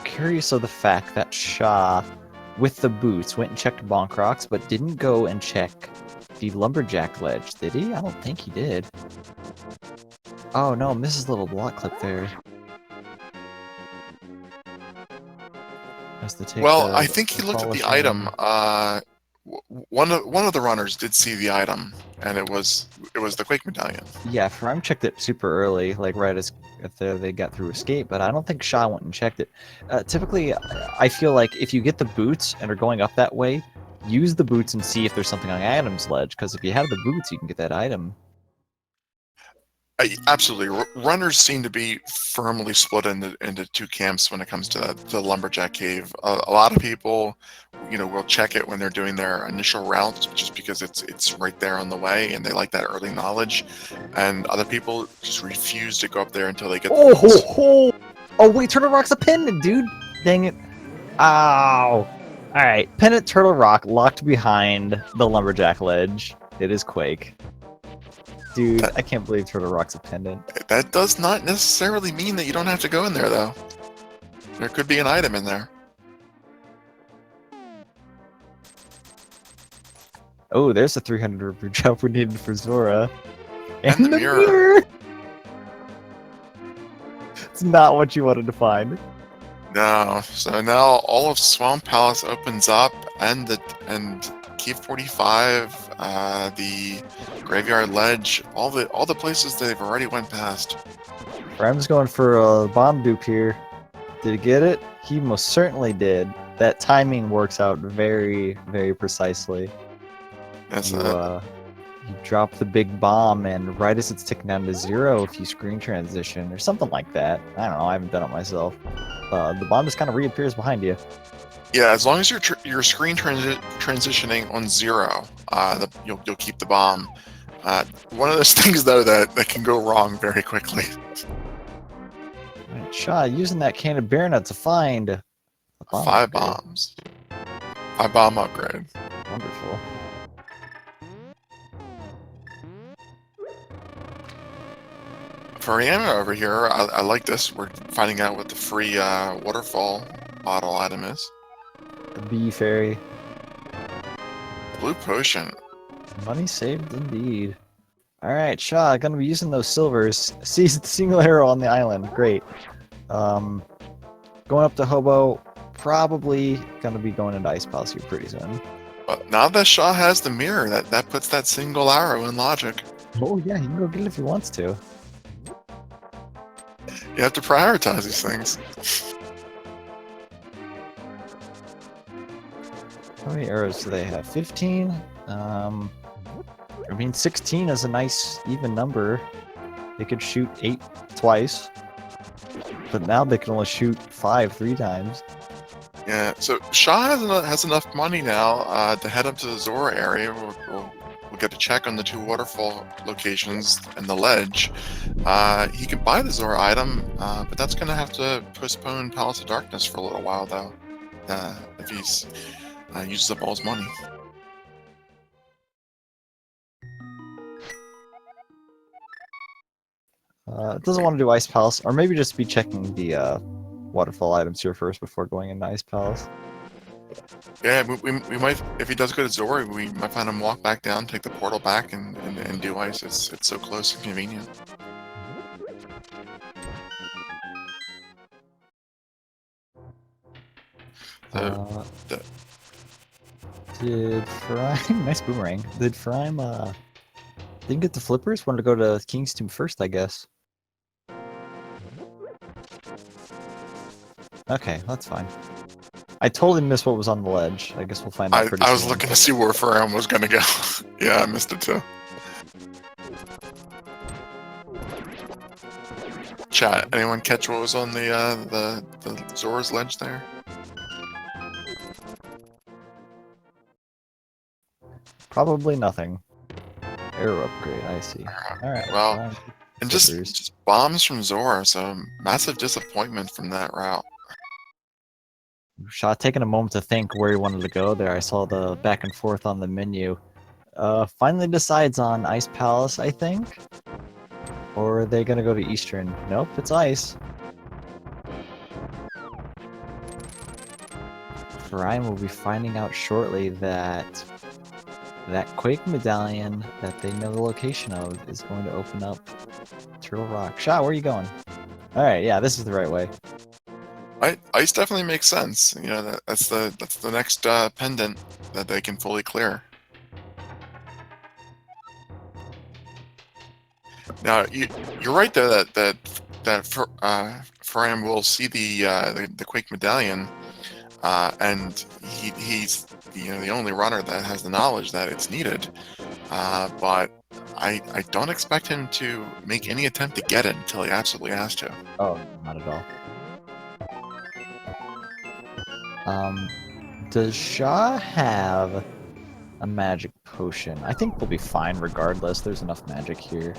curious of the fact that Schaaa, with the boots, went and checked Bonk Rocks, but didn't go and check the Lumberjack Ledge, did he? I don't think he did. Oh no, misses little block clip there. Has to take Well, I think he looked at the polishing. item. One of the runners did see the item, and it was the Quake Medallion. Yeah, Furaime checked it super early, like right as after they got through escape, but I don't think Schaaa went and checked it. Typically, I feel like if you get the boots and are going up that way, use the boots and see if there's something on Adam's ledge, because if you have the boots, you can get that item. Absolutely. Runners seem to be firmly split into 2 camps when it comes to the Lumberjack Cave. A lot of people, you know, will check it when they're doing their initial routes just because it's right there on the way and they like that early knowledge. And other people just refuse to go up there until they get the boots. Oh wait, Turtle Rock's a pendant, dude! Dang it. Ow! Alright, pendant Turtle Rock locked behind the Lumberjack ledge. It is Quake. Dude, I can't believe Turtle Rock's a pendant. That does not necessarily mean that you don't have to go in there, though. There could be an item in there. Oh, there's a 300 rupee jump we needed for Zora. And the mirror. It's not what you wanted to find. No. So now all of Swamp Palace opens up, and Cave 45, the Graveyard Ledge, all the places that they've already went past. Furaime's going for a bomb dupe here. Did he get it? He most certainly did. That timing works out very, very precisely. That's You drop the big bomb, and right as it's ticking down to 0, if you screen transition or something like that. I don't know. I haven't done it myself. The bomb just kind of reappears behind you. Yeah, as long as you're screen transitioning on 0, you'll keep the bomb. One of those things though that can go wrong very quickly. Right, Schaaa using that can of bear nut to find a bomb 5 upgrade. bombs. 5 bomb upgrade. Wonderful. Furaime over here, I like this. We're finding out what the free waterfall bottle item is. The bee fairy. Blue potion. Money saved indeed. Alright, Schaaa, gonna be using those silvers. Sees the single arrow on the island. Great. Going up to Hobo. Probably gonna be going into Ice Palace here pretty soon. But now that Schaaa has the mirror, that puts that single arrow in logic. Oh yeah, he can go get it if he wants to. You have to prioritize these things. How many arrows do they have? 15? I mean, 16 is a nice even number. They could shoot 8 twice. But now they can only shoot 5 3 times. Yeah, so Schaaa has enough money now to head up to the Zora area. We'll get a check on the 2 waterfall locations and the ledge. He can buy the Zora item, but that's going to have to postpone Palace of Darkness for a little while, though, if he's uses up all his money. Doesn't want to do Ice Palace, or maybe just be checking the waterfall items here first before going into Ice Palace. Yeah, we might, if he does go to Zora, we might find him walk back down, take the portal back, and do ice. It's so close and convenient. The, the Did Furaime... nice boomerang. Did Furaime, didn't get the flippers? Wanted to go to King's Tomb first, I guess. Okay, that's fine. I totally missed what was on the ledge. I guess we'll find out pretty soon. I was looking to see where Furaime was gonna go. Yeah, I missed it too. Chat, anyone catch what was on the Zora's ledge there? Probably nothing. Arrow upgrade, I see. Alright. Well, and just bombs from Zora, so massive disappointment from that route. Schaaa taking a moment to think where he wanted to go there. I saw the back and forth on the menu. Finally decides on Ice Palace, I think? Or are they gonna go to Eastern? Nope, it's Ice. Furaime will be finding out shortly that that Quake medallion that they know the location of is going to open up Turtle Rock. Schaaa, where are you going? Alright, yeah, this is the right way. Ice definitely makes sense. You know, that's the next pendant that they can fully clear. Now you're right though that Furaime will see the Quake medallion, and he's the only runner that has the knowledge that it's needed. But I don't expect him to make any attempt to get it until he absolutely has to. Oh, not at all. Does Schaaa have a magic potion? I think we'll be fine regardless. There's enough magic here.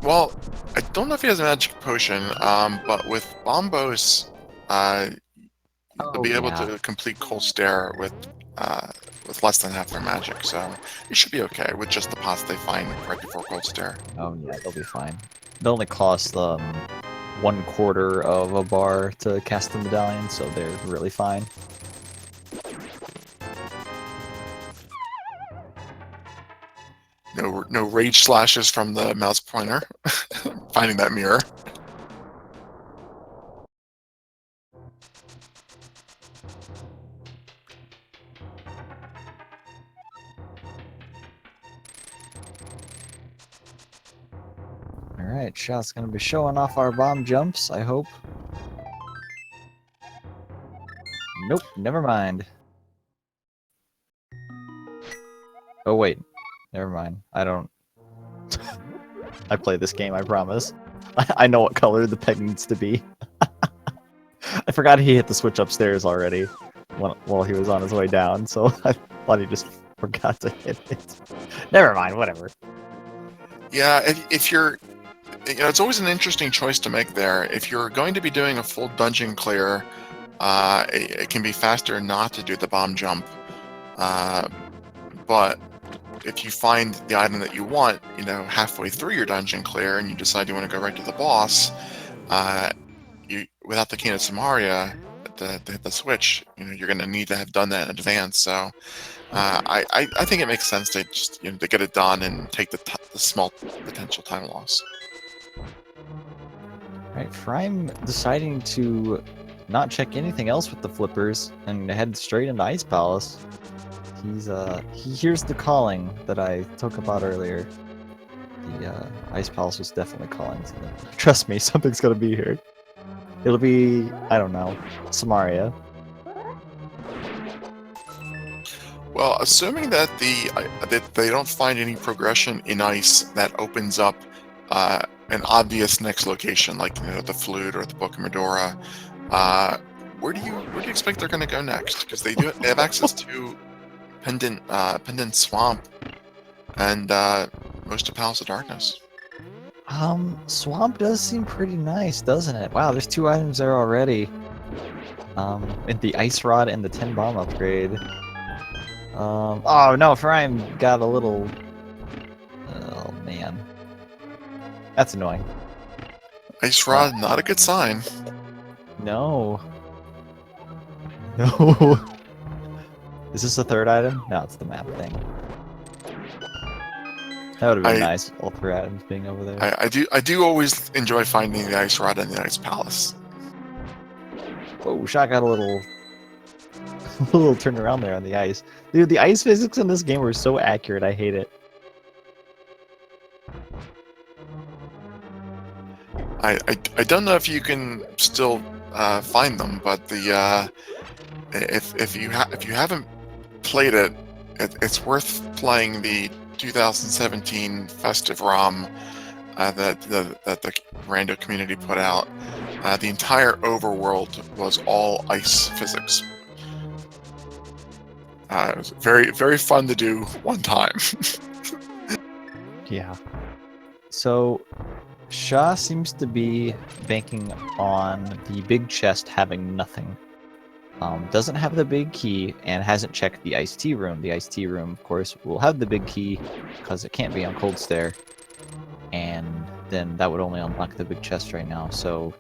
Well, I don't know if he has a magic potion, but with Bombos, they'll be able to complete Cold Stare with less than half their magic, so it should be okay with just the pots they find right before Cold Stare. Oh yeah, they'll be fine. They'll only cost 1/4 of a bar to cast the medallion, so they're really fine. No rage slashes from the mouse pointer. Finding that mirror. Alright, Shaa's gonna be showing off our bomb jumps, I hope. Nope, never mind. Oh wait, never mind. I don't... I play this game, I promise. I know what color the peg needs to be. I forgot he hit the switch upstairs already while he was on his way down, so I thought he just forgot to hit it. Never mind, whatever. Yeah, if you're... it's always an interesting choice to make there. If you're going to be doing a full dungeon clear, it can be faster not to do the bomb jump. But if you find the item that you want, halfway through your dungeon clear, and you decide you want to go right to the boss, without the Key of Samaria to hit the switch, you're going to need to have done that in advance. So I think it makes sense to just to get it done and take the small potential time loss. Right, Furaime deciding to not check anything else with the flippers and head straight into Ice Palace. He hears the calling that I talked about earlier. The Ice Palace was definitely calling to them. Trust me, something's gonna be here. It'll be, I don't know, Samaria. Well, assuming that that they don't find any progression in ice that opens up an obvious next location, like the Flute or the Book of Medora, where do you expect they're going to go next? Because they have access to Pendant Swamp and most of Palace of Darkness. Swamp does seem pretty nice, doesn't it? Wow, there's 2 items there already. And the Ice Rod and the 10 bomb upgrade. Oh no, Furaime got a little... Oh man. That's annoying. Ice Rod, not a good sign. No. No. Is this the 3rd item? No, it's the map thing. That would have been nice, all 3 items being over there. I do always enjoy finding the Ice Rod and the Ice Palace. Oh, Schaaa got a little, a little turn around there on the ice. Dude, the ice physics in this game were so accurate. I hate it. I don't know if you can still find them, but the if you haven't played it, it's worth playing the 2017 Festive ROM that the Rando community put out. The entire overworld was all ice physics. It was very fun to do one time. Yeah. So, Schaaa seems to be banking on the big chest having nothing. Doesn't have the big key and hasn't checked the iced tea room. The iced tea room, of course, will have the big key because it can't be on cold stair, and then that would only unlock the big chest right now. So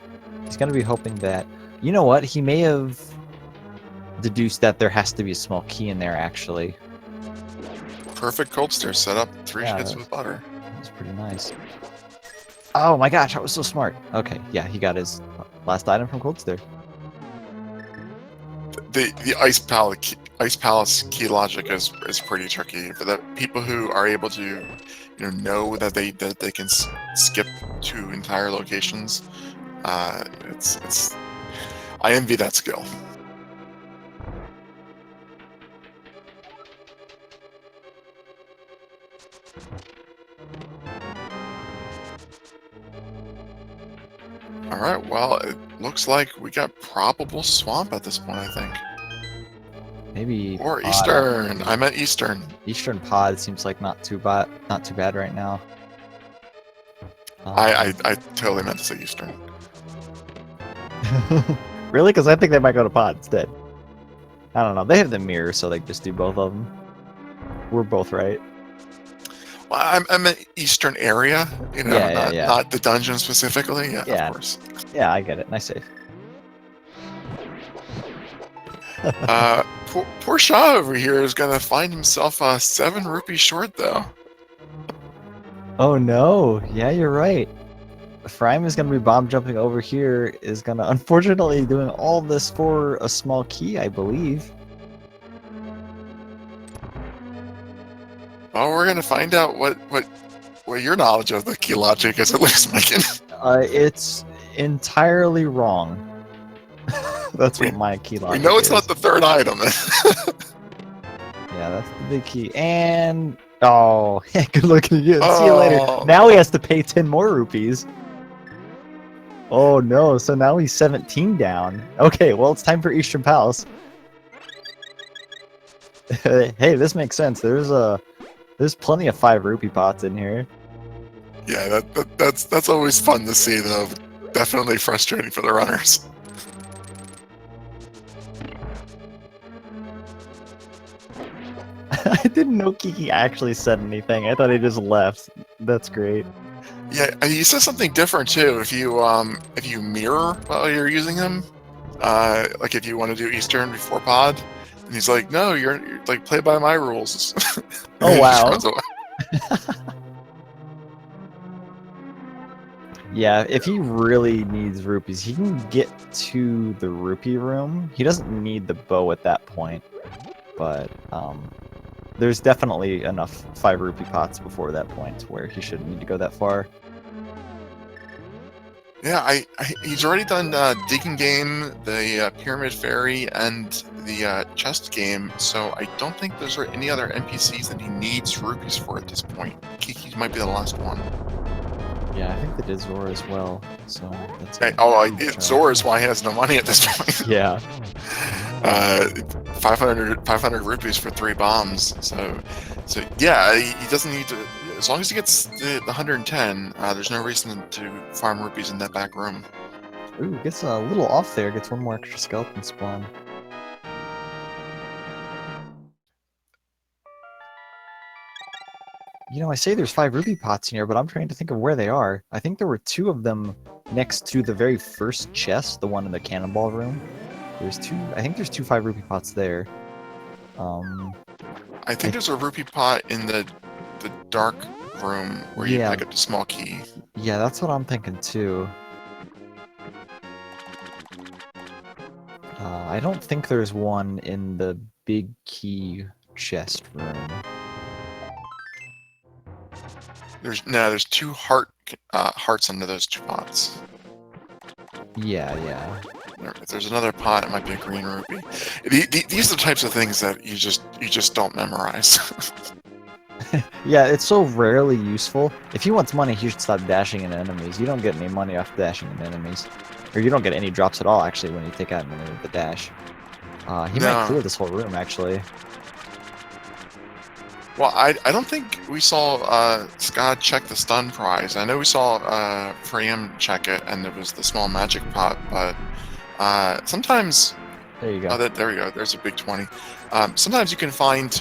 he's gonna be hoping that, you know what, he may have deduced that there has to be a small key in there actually. Perfect cold stair setup. 3 Yeah, hits with butter. That's pretty nice. Oh my gosh, I was so smart. Okay, yeah, he got his last item from cold stair. The Ice Palace key logic is pretty tricky for the people who are able to know that they can skip to entire locations. It's I envy that skill. All right, well, it looks like we got probable swamp at this point, I think. Maybe Or pod, Eastern. I meant Eastern. Eastern pod seems like not too bad right now. I totally meant to say Eastern. Really? Because I think they might go to pod instead. I don't know. They have the mirror, so they just do both of them. We're both right. Well, I meant Eastern area, not the dungeon specifically. Yeah, of course. Yeah, I get it. Nice save. Poor Schaaa over here is gonna find himself 7 rupees short, though. Oh no! Yeah, you're right. Furaime is gonna be bomb jumping over here. Is gonna unfortunately doing all this for a small key, I believe. Well, we're gonna find out what your knowledge of the key logic is, at least, Megan. It's entirely wrong. That's what my key logic is. We know it's not the 3rd item. Yeah, that's the big key. And oh, good looking at you. Oh. See you later. Now he has to pay 10 more rupees. Oh no! So now he's 17 down. Okay, well it's time for Eastern Palace. Hey, this makes sense. There's plenty of 5 rupee pots in here. Yeah, that's always fun to see, though. Definitely frustrating for the runners. I didn't know Kiki actually said anything. I thought he just left. That's great. Yeah, he says something different too. If you mirror while you're using him, like if you want to do Eastern before pod, and he's like, "No, you're like play by my rules." Oh wow. Yeah, if he really needs rupees, he can get to the rupee room. He doesn't need the bow at that point, but there's definitely enough 5 rupee pots before that point where he shouldn't need to go that far. Yeah, he's already done Digging Game, the Pyramid Fairy, and the Chest Game, so I don't think there's any other NPCs that he needs rupees for at this point. Kiki might be the last one. Yeah, I think they did Zora as well, so that's... Zora is why he has no money at this point. Yeah. 500 rupees for 3 bombs, so yeah, he doesn't need to... As long as he gets the 110, there's no reason to farm rupees in that back room. Ooh, gets a little off there, gets 1 more extra skeleton spawn. You know, I say there's 5 rupee pots in here, but I'm trying to think of where they are. I think there were 2 of them next to the very first chest, the one in the cannonball room. There's 2, I think there's 2 5 rupee pots there. I think there's a rupee pot in the dark room where you pick up the small key. Yeah, that's what I'm thinking too. I don't think there's one in the big key chest room. There's two hearts under those two pots. Yeah, yeah. If there's another pot, it might be a green rupee. These are the types of things that you just don't memorize. Yeah, it's so rarely useful. If he wants money, he should stop dashing into enemies. You don't get any money off dashing into enemies. Or you don't get any drops at all, actually, when you take out an enemy with the dash. He might clear this whole room, actually. Well, I don't think we saw Schaaa check the stun prize. I know we saw Furaime check it, and it was the small magic pot, but sometimes... There you go. Oh, there we go. There's a big 20. Sometimes you can find,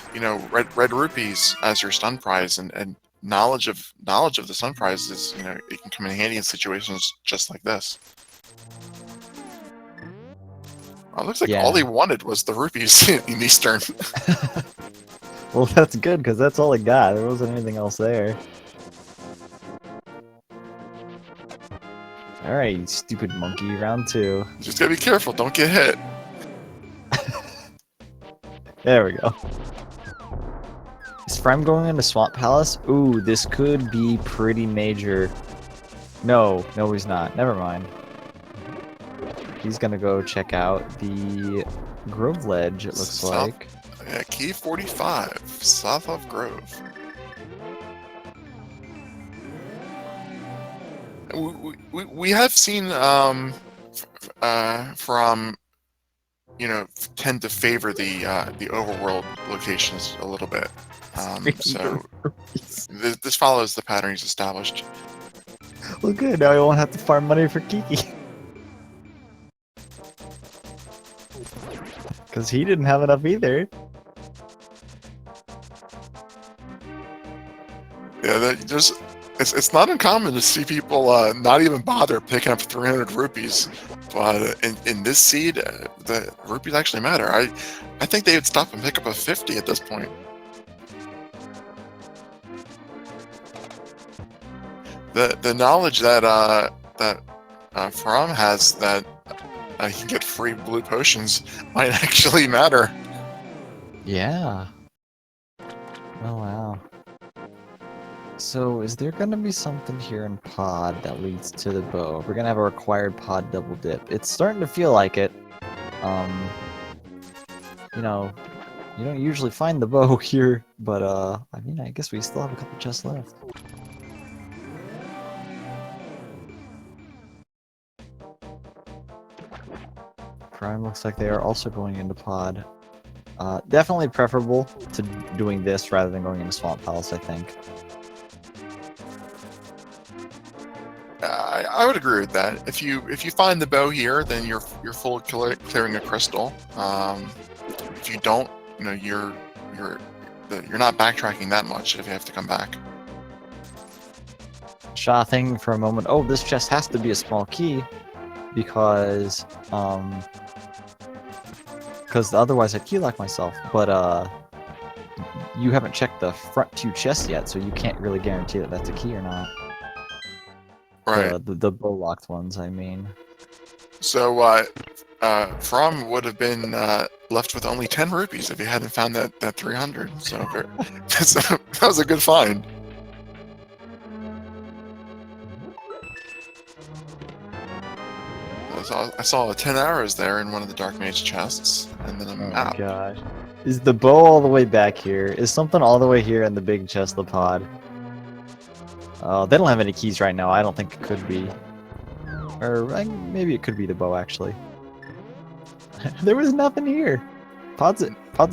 red rupees as your stun prize, and knowledge of the stun prize is, it can come in handy in situations just like this. Oh, it looks like all he wanted was the rupees in Eastern. Well, that's good, because that's all he got. There wasn't anything else there. Alright, you stupid monkey. Round 2. Just gotta be careful. Don't get hit. There we go. Is Furaime going into Swamp Palace? Ooh, this could be pretty major. No, he's not. Never mind. He's gonna go check out the Grove Ledge, it looks like. Yeah, Key 45, south of Grove. We have seen from tend to favor the overworld locations a little bit. So this follows the pattern he's established. Well, good. Now I won't have to farm money for Kiki. Because he didn't have enough either. Yeah, it's not uncommon to see people not even bother picking up 300 rupees, but in this seed, the rupees actually matter. I think they would stop and pick up a 50 at this point. The knowledge that Furaime has that he can get free blue potions might actually matter. Yeah. Oh wow. So, is there gonna be something here in pod that leads to the bow? We're gonna have a required pod double dip. It's starting to feel like it. You don't usually find the bow here, but I mean, I guess we still have a couple chests left. Prime looks like they are also going into pod. Definitely preferable to doing this rather than going into Swamp Palace, I think. I would agree with that. If you find the bow here, then you're full clearing a crystal. If you don't, you're not backtracking that much if you have to come back. Schaaa thinking for a moment. Oh, this chest has to be a small key because otherwise I'd keylock myself. But you haven't checked the front 2 chests yet, so you can't really guarantee that that's a key or not. Right. The bow locked ones, I mean. So, Furaime would have been left with only 10 rupees if he hadn't found that 300. So, that was a good find. I saw 10 arrows there in one of the Dark Mage chests, and then a map. Oh my gosh. Is the bow all the way back here? Is something all the way here in the big chest of the pod? They don't have any keys right now. I don't think it could be. Or maybe it could be the bow, actually. There was nothing here. Pod's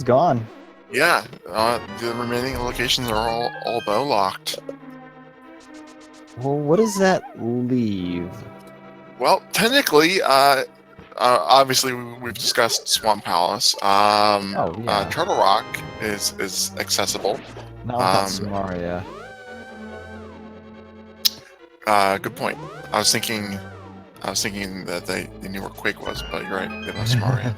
gone. Yeah, the remaining locations are all bow locked. Well, what does that leave? Well, technically, obviously we've discussed Swamp Palace. Turtle Rock is accessible. Not without Samaria. Good point. I was thinking that they knew where Quake was, but you're right. They left Samaria.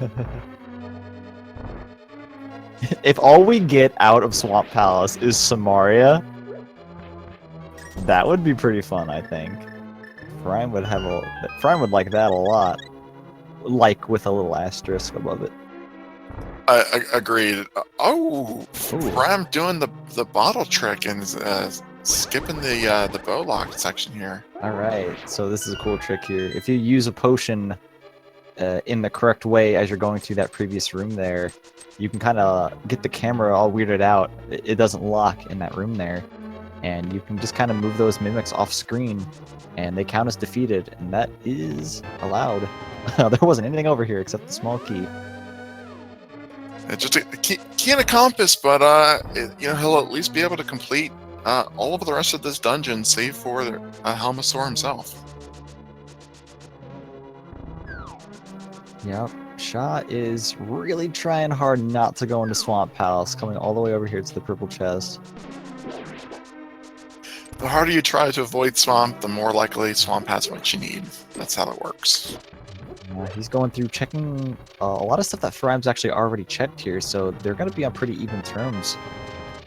If all we get out of Swamp Palace is Samaria, that would be pretty fun, I think. Furaime would like that a lot. like with a little asterisk above it. I agreed. Oh, Ooh. Ram doing the bottle trick and skipping the bow lock section here. All right, so this is a cool trick here. If you use a potion in the correct way as you're going through that previous room there, you can kind of get the camera all weirded out. It doesn't lock in that room there, and you can just kind of move those mimics off screen, and they count as defeated, and that is allowed. There wasn't anything over here except the small key. It's just a key and a compass, but he'll at least be able to complete all of the rest of this dungeon, save for Helmasaur himself. Yep, Schaaa is really trying hard not to go into Swamp Palace, coming all the way over here to the purple chest. The harder you try to avoid Swamp, the more likely Swamp has what you need. That's how it works. He's going through checking a lot of stuff that Furaime's actually already checked here, so they're going to be on pretty even terms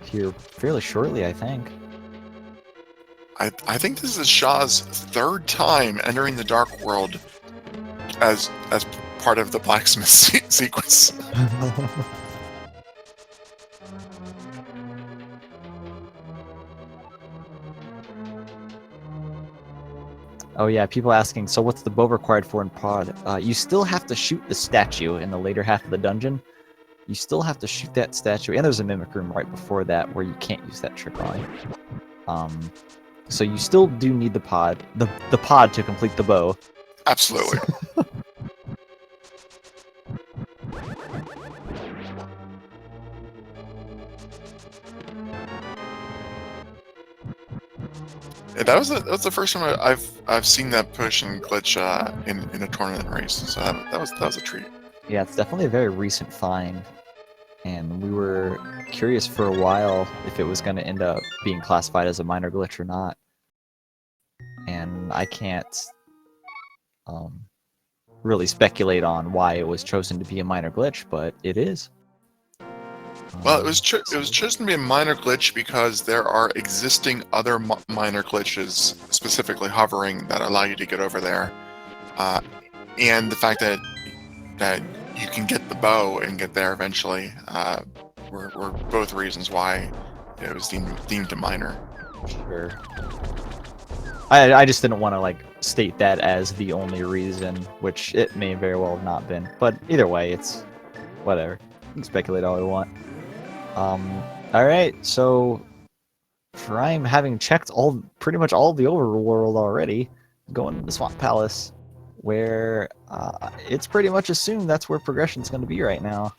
here fairly shortly, I think. I think this is Shaa's third time entering the Dark World as part of the Blacksmith sequence. Oh yeah, people asking, so what's the bow required for in pod? You still have to shoot the statue in the later half of the dungeon. You still have to shoot that statue, and there's a mimic room right before that where you can't use that trick on. So you still do need the pod, the pod to complete the bow. Absolutely. Yeah, that was the first time I've seen that push and glitch in a tournament race. So that was a treat. Yeah, it's definitely a very recent find, and we were curious for a while if it was going to end up being classified as a minor glitch or not. And I can't really speculate on why it was chosen to be a minor glitch, but it is. Well, it was chosen to be a minor glitch because there are existing other minor glitches, specifically hovering, that allow you to get over there, and the fact that you can get the bow and get there eventually were both reasons why it was deemed a minor. Sure. I just didn't want to state that as the only reason, which it may very well have not been. But either way, it's whatever. You can speculate all we want. Alright, so Furaime, having checked pretty much all of the overworld already, going to the Swamp Palace, where it's pretty much assumed that's where progression's going to be right now.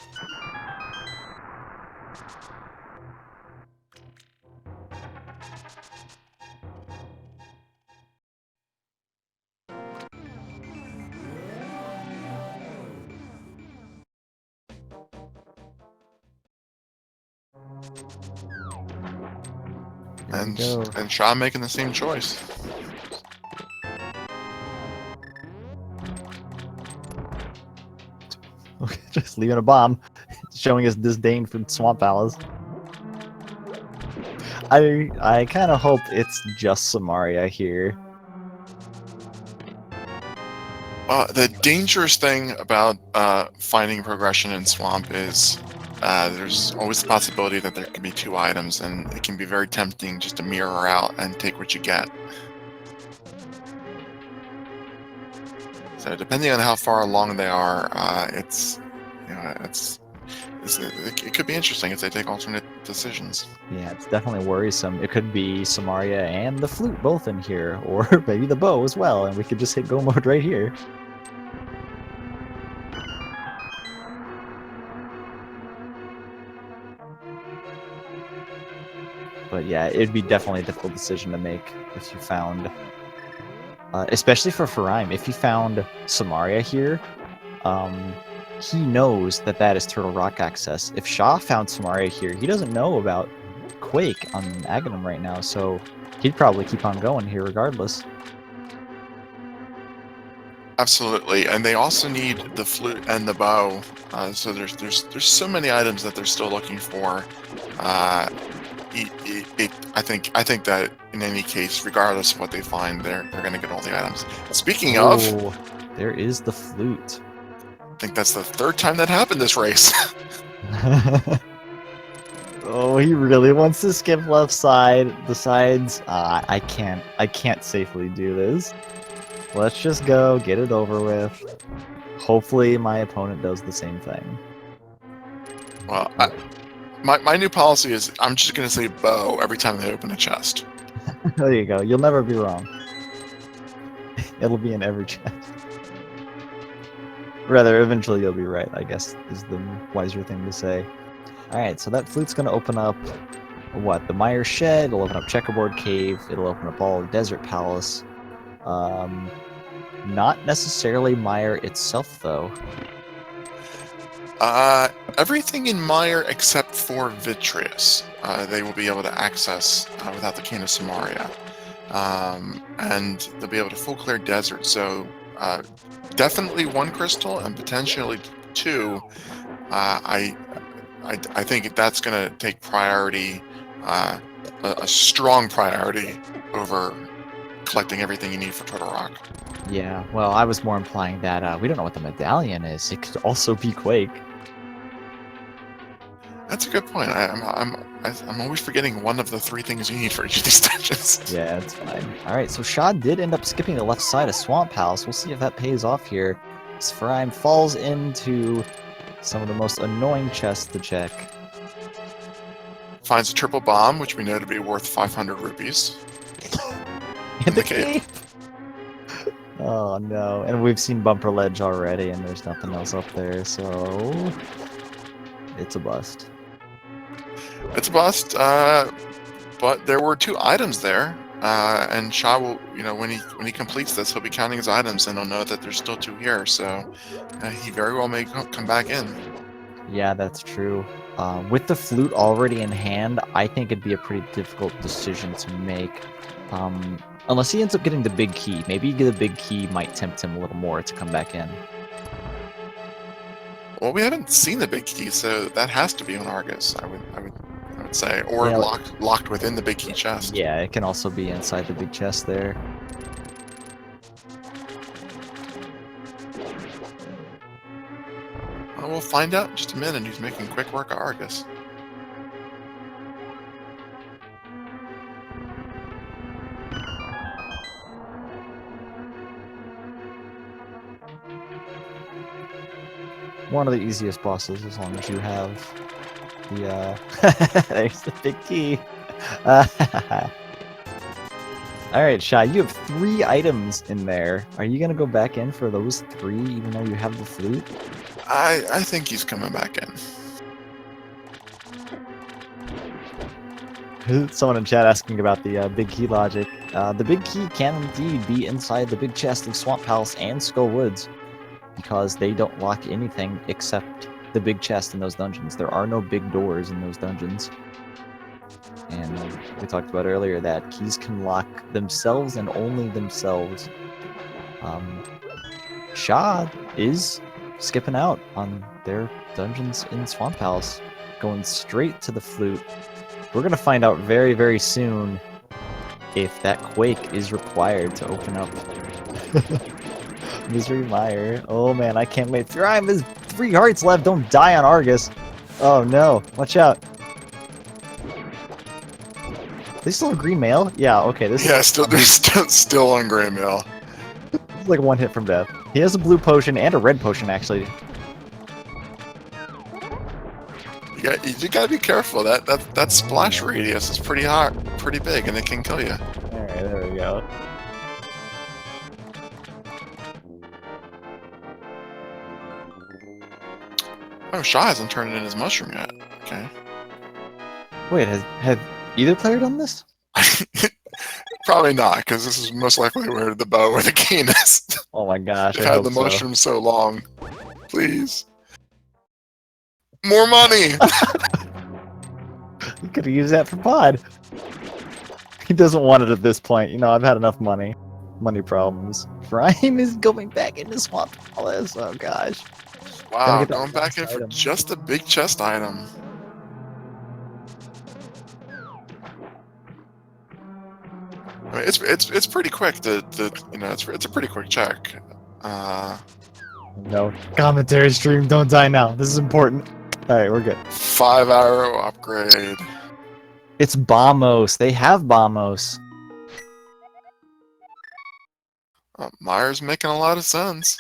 And Schaaa making the same choice. Okay, just leaving a bomb, showing his disdain for Swamp Palace. I kind of hope it's just Samaria here. The dangerous thing about finding progression in Swamp is there's always the possibility that there can be two items, and it can be very tempting just to mirror out and take what you get. So depending on how far along they are, it could be interesting if they take alternate decisions. Yeah, it's definitely worrisome. It could be Samaria and the Flute both in here, or maybe the bow as well, and we could just hit go mode right here. But yeah, it'd be definitely a difficult decision to make if you found, especially for Furaime, if you found Samaria here, he knows that that is Turtle Rock access. If Schaaa found Samaria here, he doesn't know about Quake on Aghanim right now, so he'd probably keep on going here regardless. Absolutely, and they also need the flute and the bow. So there's so many items that they're still looking for. I think that in any case, regardless of what they find, they're going to get all the items. Speaking of, there is the flute. think that's the third time that happened this race. Oh, he really wants to skip left side. The sides. I can't safely do this. Let's just go, get it over with. Hopefully my opponent does the same thing. Well, my new policy is I'm just going to say bow every time they open a chest. There you go. You'll never be wrong. It'll be in every chest. Rather, eventually you'll be right, I guess, is the wiser thing to say. Alright, so that flute's going to open up, what, the Mire Shed, it'll open up Checkerboard Cave, it'll open up all of Desert Palace. Not necessarily Mire itself, though. Everything in Mire except for Vitreous, they will be able to access without the Cane of Samaria. And they'll be able to full clear Desert, so definitely 1 crystal and potentially 2. I think that's going to take priority, a strong priority over collecting everything you need for Turtle Rock. Yeah, well, I was more implying that we don't know what the medallion is. It could also be Quake. That's a good point. I'm always forgetting one of the 3 things you need for each of these dungeons. Yeah, it's fine. Alright, so Schaaa did end up skipping the left side of Swamp Palace. We'll see if that pays off here. As Furaime falls into some of the most annoying chests to check. Finds a triple bomb, which we know to be worth 500 rupees. In the cave! Oh no, and we've seen Bumper Ledge already, and there's nothing else up there, so it's a bust. It's a bust, but there were 2 items there, and Schaaa will, when he completes this, he'll be counting his items, and he'll know that there's still 2 here, so he very well may come back in. Yeah, that's true. With the flute already in hand, I think it'd be a pretty difficult decision to make. Unless he ends up getting the big key. Maybe the big key might tempt him a little more to come back in. Well, we haven't seen the big key, so that has to be on Argus, I would say, or Yeah, locked within the big key chest. Yeah, it can also be inside the big chest there. Well, we'll find out in just a minute. He's making quick work of Argus. One of the easiest bosses, as long as you have the, there's the big key. Alright, Schaaa, you have 3 items in there. Are you gonna go back in for those 3, even though you have the flute? I think he's coming back in. Someone in chat asking about the big key logic. The big key can indeed be inside the big chest of Swamp Palace and Skull Woods, because they don't lock anything except the big chest in those dungeons. There are no big doors in those dungeons. And we talked about earlier that keys can lock themselves and only themselves. Schaaa is skipping out on their dungeons in Swamp Palace, going straight to the flute. We're going to find out very, very soon if that Quake is required to open up Misery Mire. Oh man, I can't wait. Furaime has 3 hearts left. Don't die on Argus. Oh no, watch out. They still have green mail? Yeah, okay. This Yeah, is still on gray mail. This is like 1 hit from death. He has a blue potion and a red potion, actually. You gotta be careful. That splash radius is pretty hot, pretty big, and it can kill you. Alright, there we go. Oh, Schaaa hasn't turned in his mushroom yet. Okay. Wait, have either player done this? Probably not, because this is most likely where the bow or the cane is. Oh my gosh, They've I had hope the so. mushroom so long. Please. More money! You could have used that for pod. He doesn't want it at this point. You know, I've had enough money. Money problems. Furaime is going back into Swamp Palace. Oh gosh. Wow, going back in for just a big chest item. I mean, it's pretty quick. It's a pretty quick check. No. Commentary stream, don't die now. This is important. Alright, we're good. 5 arrow upgrade. It's Bombos. They have Bombos. Mire's making a lot of sense.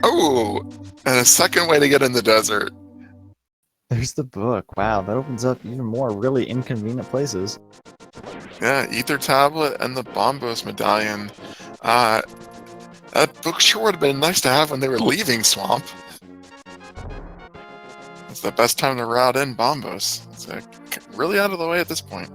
Oh, and a second way to get in the desert. There's the book. Wow, that opens up even more really inconvenient places. Yeah, Ether Tablet and the Bombos Medallion. That book sure would have been nice to have when they were leaving Swamp. It's the best time to route in Bombos. It's really out of the way at this point.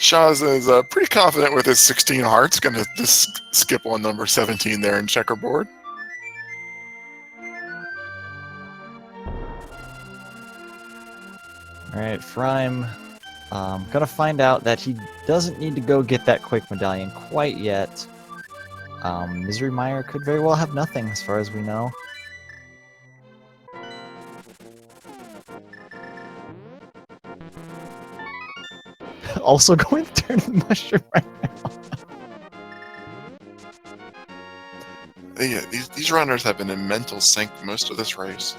Schaaa is pretty confident with his 16 hearts. Gonna just skip on number 17 there in checkerboard. Alright, Furaime. Gonna find out that he doesn't need to go get that quick medallion quite yet. Misery Mire could very well have nothing as far as we know. Also going to turn the mushroom right now. Yeah, these runners have been in mental sync most of this race.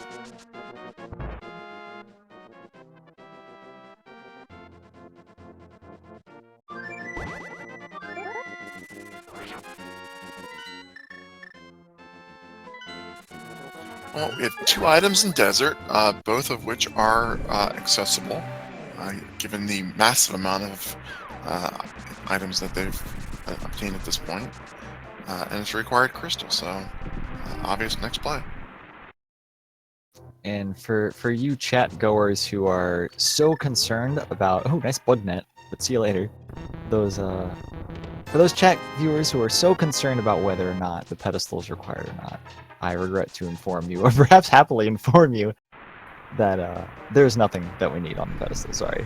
Well, we have 2 items in Desert, both of which are accessible, given the massive amount of items that they've obtained at this point. And it's required crystal, so obvious next play. And for you chat goers who are so concerned about nice bug net, but see you later. Those for those chat viewers who are so concerned about whether or not the pedestal is required or not, I regret to inform you, or perhaps happily inform you, that there's nothing that we need on the pedestal, sorry.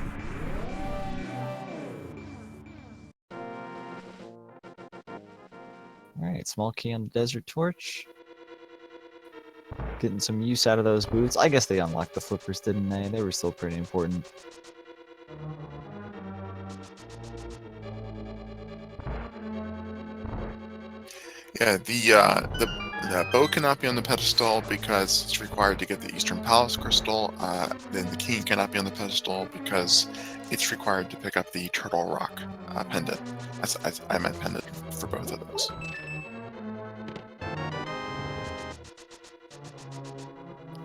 Alright, small key on the desert torch. Getting some use out of those boots. I guess they unlocked the flippers, didn't they? They were still pretty important. Yeah, the bow cannot be on the pedestal because it's required to get the Eastern Palace crystal. Then the key cannot be on the pedestal because it's required to pick up the Turtle Rock pendant. I meant pendant for both of those.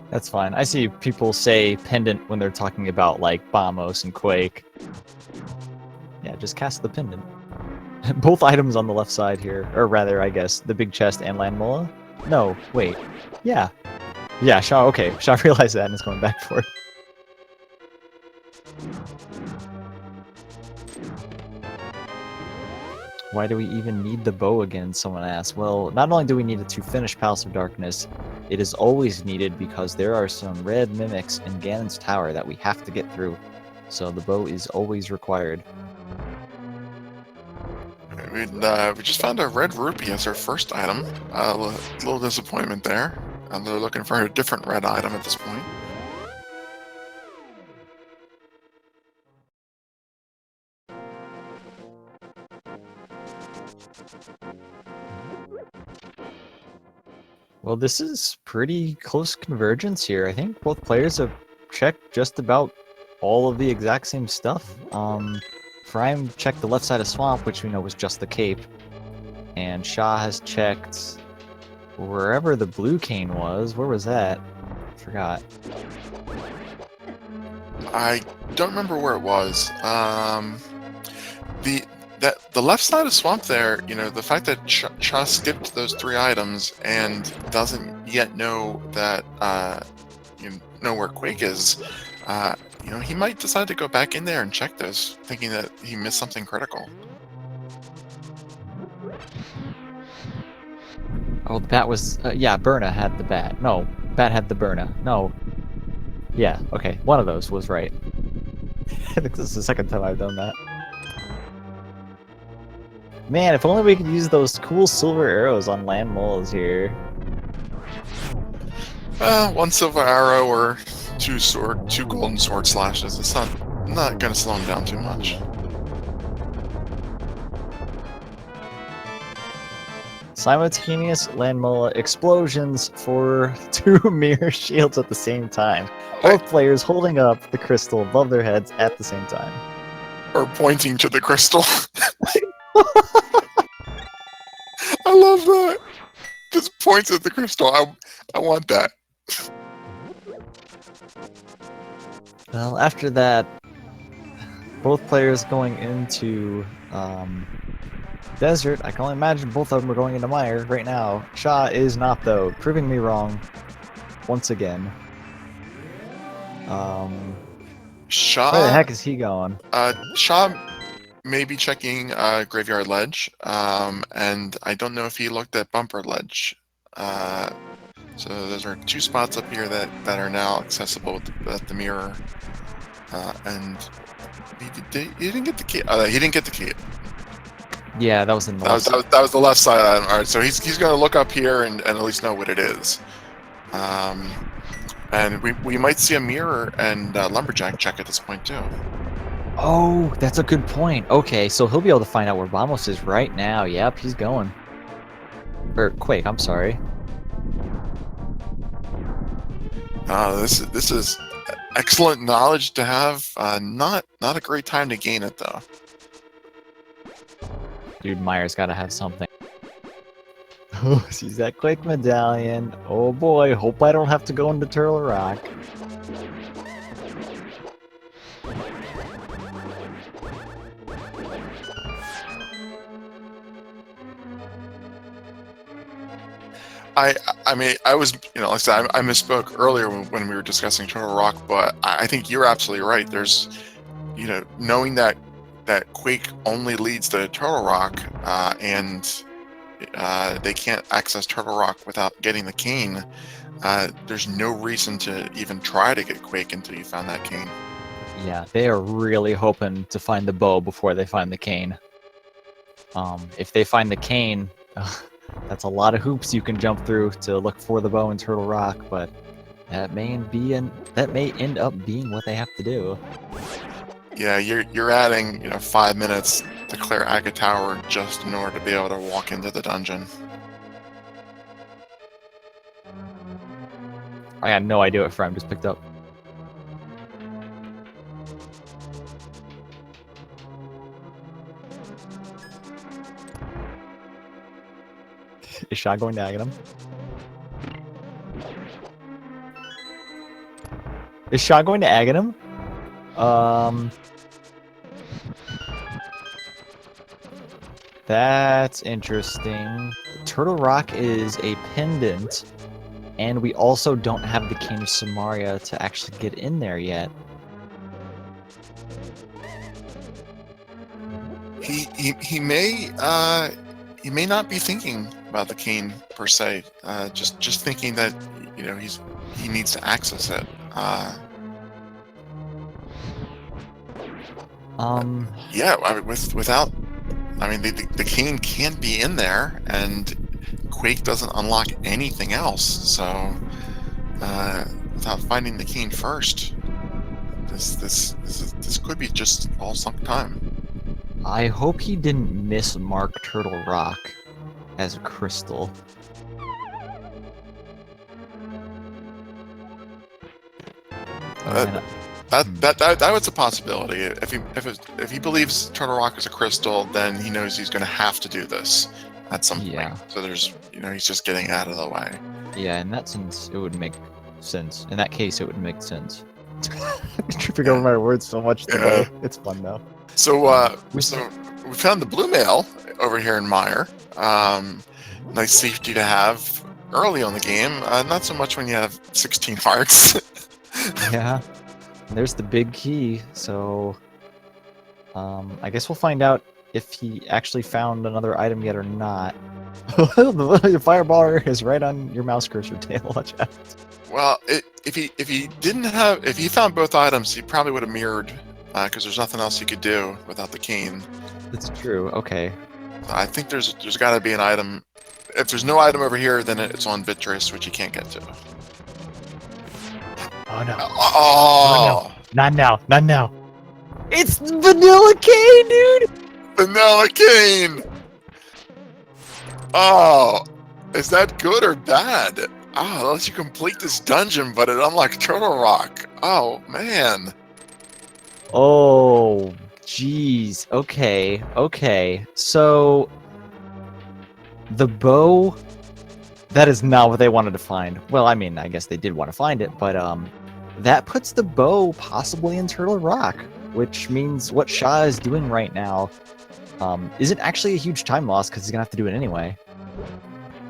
That's fine. I see people say pendant when they're talking about like Bombos and Quake. Yeah, just cast the pendant. Both items on the left side here, or rather, I guess, the big chest and Land Mola. No, wait. Yeah. Yeah, Schaaa, okay. Schaaa realized that and is going back for it. Why do we even need the bow again, someone asked. Well, not only do we need it to finish Palace of Darkness, it is always needed because there are some red mimics in Ganon's tower that we have to get through. So the bow is always required. We just found a red rupee as our first item. A little disappointment there. They're looking for a different red item at this point. Well, this is pretty close convergence here. I think both players have checked just about all of the exact same stuff. Furaime checked the left side of Swamp, which we know was just the cape. And Schaaa has checked wherever the blue cane was. Where was that? I forgot. I don't remember where it was. The left side of Swamp there, you know, the fact that Schaaa skipped those 3 items and doesn't yet know that you know where Quake is, you know, he might decide to go back in there and check those, thinking that he missed something critical. Oh, the bat was... yeah, Burna had the bat. No, bat had the Burna. No. Yeah, okay. One of those was right. I think this is the second time I've done that. Man, if only we could use those cool silver arrows on Land Molas here. 1 silver arrow or 2 golden sword slashes. It's not gonna slow him down too much. Simultaneous landmine explosions for 2 mirror shields at the same time. Both players holding up the crystal above their heads at the same time. Or pointing to the crystal. I love that. Just points at the crystal. I want that. Well, after that, both players going into desert. I can only imagine both of them are going into Mire right now. Schaaa is not, though, proving me wrong once again. Schaaa. Where the heck is he going? Schaaa may be checking Graveyard Ledge, and I don't know if he looked at Bumper Ledge. So those are 2 spots up here that are now accessible at the mirror. And he didn't get the key. He didn't get the key. Yeah, that was in the left side. That was the left side. All right, so he's going to look up here and at least know what it is. And we might see a mirror and lumberjack check at this point too. Oh, that's a good point. Okay, so he'll be able to find out where Vamos is right now. Yep, he's going. Or Quake, I'm sorry. This is excellent knowledge to have. Not a great time to gain it though. Dude, Mire's got to have something. Oh, sees that Quake medallion. Oh boy, hope I don't have to go into Turtle Rock. I mean, I was, like I said, I misspoke earlier when we were discussing Turtle Rock, but I think you're absolutely right. There's, knowing that Quake only leads to Turtle Rock, and they can't access Turtle Rock without getting the cane, there's no reason to even try to get Quake until you found that cane. Yeah, they are really hoping to find the bow before they find the cane. If they find the cane, that's a lot of hoops you can jump through to look for the bow in Turtle Rock, but that may end up being what they have to do. Yeah, you're adding 5 minutes to clear Aga Tower just in order to be able to walk into the dungeon. I had no idea what Furaime just picked up. Is Schaaa going to Aghanim? Is Schaaa going to Aghanim? That's interesting. Turtle Rock is a pendant, and we also don't have the Cane of Samaria to actually get in there yet. He may not be thinking about the cane per se. Just thinking that he needs to access it. Yeah, I mean, without, I mean, the cane can't be in there, and Quake doesn't unlock anything else. So, without finding the cane first, this could be just all sunk time. I hope he didn't mismark Turtle Rock as a crystal. That was a possibility. If he believes Turtle Rock is a crystal, then he knows he's going to have to do this at some point. So there's, he's just getting out of the way. Yeah, in that sense, it would make sense. In that case, it would make sense. I'm tripping over my words so much today. Yeah. It's fun though. So we found the blue mail over here in Mire. Nice safety to have early on the game. Not so much when you have 16 hearts. Yeah. And there's the big key, so I guess we'll find out if he actually found another item yet or not. Your fireball is right on your mouse cursor tail. Watch out. Well, if he found both items, he probably would have mirrored, because there's nothing else he could do without the cane. That's true. Okay. I think there's got to be an item. If there's no item over here, then it's on Vitreous, which you can't get to. Oh no. Oh! Not now. Not now. It's Vanilla Cane, dude! Vanilla Cane! Oh, is that good or bad? Oh, it lets you complete this dungeon, but it unlocks Turtle Rock. Oh, man. Oh, jeez. Okay, okay. So, the bow, that is not what they wanted to find. Well, I mean, I guess they did want to find it, but that puts the bow possibly in Turtle Rock, which means what Schaaa is doing right now isn't actually a huge time loss because he's gonna have to do it anyway.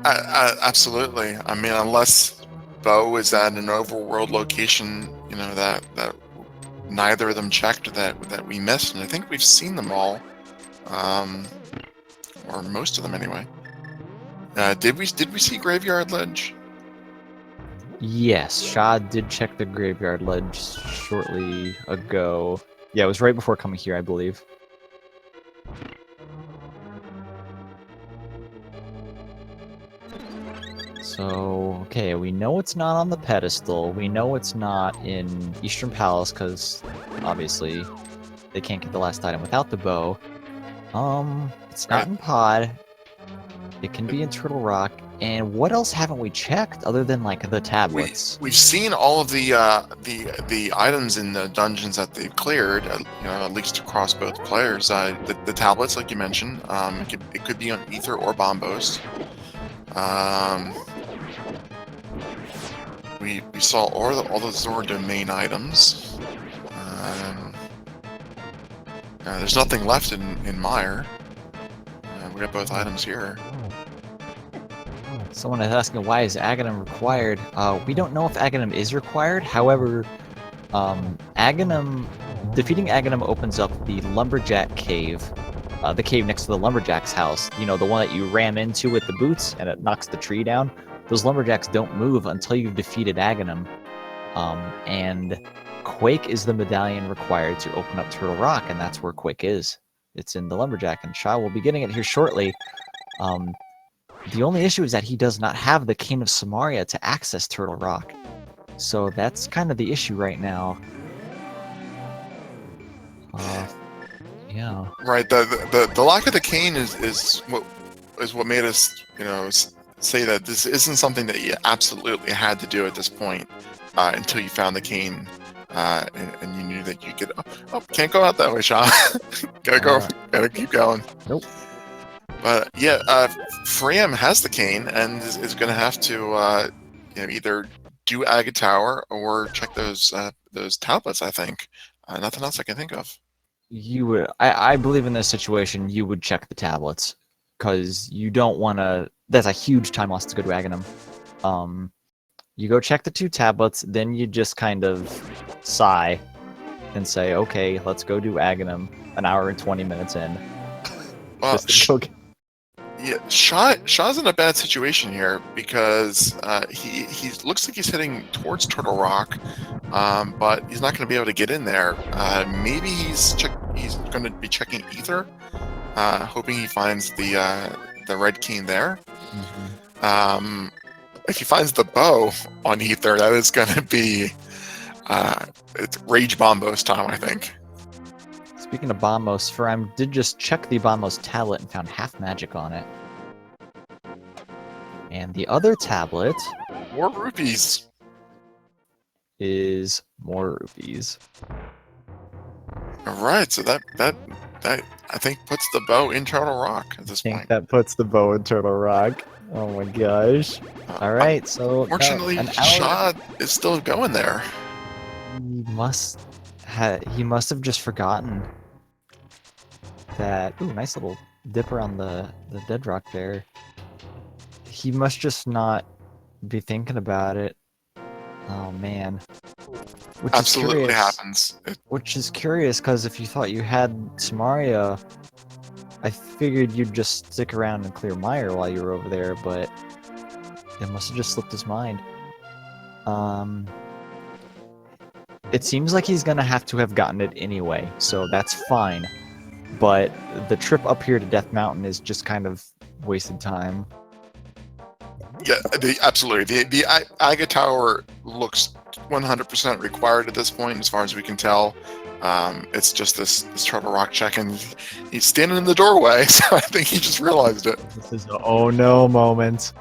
Absolutely. I mean, unless Bo is at an overworld location, you know, that neither of them checked that we missed, and I think we've seen them all, or most of them anyway. Did we see Graveyard Ledge? Yes, Schaaa did check the Graveyard Ledge shortly ago. Yeah, it was right before coming here, I believe. So, okay, we know it's not on the pedestal. We know it's not in Eastern Palace, because obviously they can't get the last item without the bow. It's not in Pod. It can be in Turtle Rock. And what else haven't we checked other than like the tablets? We've seen all of the items in the dungeons that they've cleared, you know, at least across both players. The tablets, like you mentioned, it could be on Ether or Bombos. We saw all the Zora domain items. There's nothing left in Mire. We got both items here. Someone is asking, why is Aghanim required? We don't know if Aghanim is required. However, defeating Aghanim opens up the Lumberjack Cave. The cave next to the Lumberjack's house. You know, the one that you ram into with the boots and it knocks the tree down. Those Lumberjacks don't move until you've defeated Aghanim. And Quake is the medallion required to open up Turtle Rock, and that's where Quake is. It's in the Lumberjack, and Schaaa will be getting it here shortly. The only issue is that he does not have the Cane of Samaria to access Turtle Rock. So that's kind of the issue right now. Yeah. Right. The lack of the cane is what made us, you know, say that this isn't something that you absolutely had to do at this point until you found the cane and you knew that you could. Oh, can't go out that way, Schaaa. Gotta keep going. Nope. But yeah, Furaime has the cane and is going to have to you know, either do Aga Tower or check those tablets. I think nothing else I can think of. You would, I believe in this situation, you would check the tablets, because you don't want to. That's a huge time loss to go to Aghanim. You go check the 2 tablets, then you just kind of sigh and say, okay, let's go do Aghanim an hour and 20 minutes in. Yeah, Shaa's in a bad situation here because he looks like he's heading towards Turtle Rock, but he's not going to be able to get in there. Maybe he's going to be checking Ether, hoping he finds the red cane there. Mm-hmm. If he finds the bow on Ether, that is going to be it's Rage Bombos time, I think. Speaking of Bombos, Furaime did just check the Bombos tablet and found half magic on it. And the other tablet... More rupees! ...is more rupees. Alright, so that I think puts the bow in Turtle Rock at this point. I think that puts the bow in Turtle Rock. Oh my gosh. Alright, so... Fortunately, Schaaa is still going there. He must have just forgotten that... Ooh, nice little dip around the dead rock there. He must just not be thinking about it. Oh, man. Which absolutely is curious, happens. Which is curious, because if you thought you had Samaria, I figured you'd just stick around and clear Mire while you were over there, but it must have just slipped his mind. It seems like he's gonna have to have gotten it anyway, so that's fine. But the trip up here to Death Mountain is just kind of wasted time. Yeah, absolutely. The Aga Tower looks 100% required at this point, as far as we can tell. It's just this Turtle Rock check, and he's standing in the doorway, so I think he just realized it. This is the oh no moment.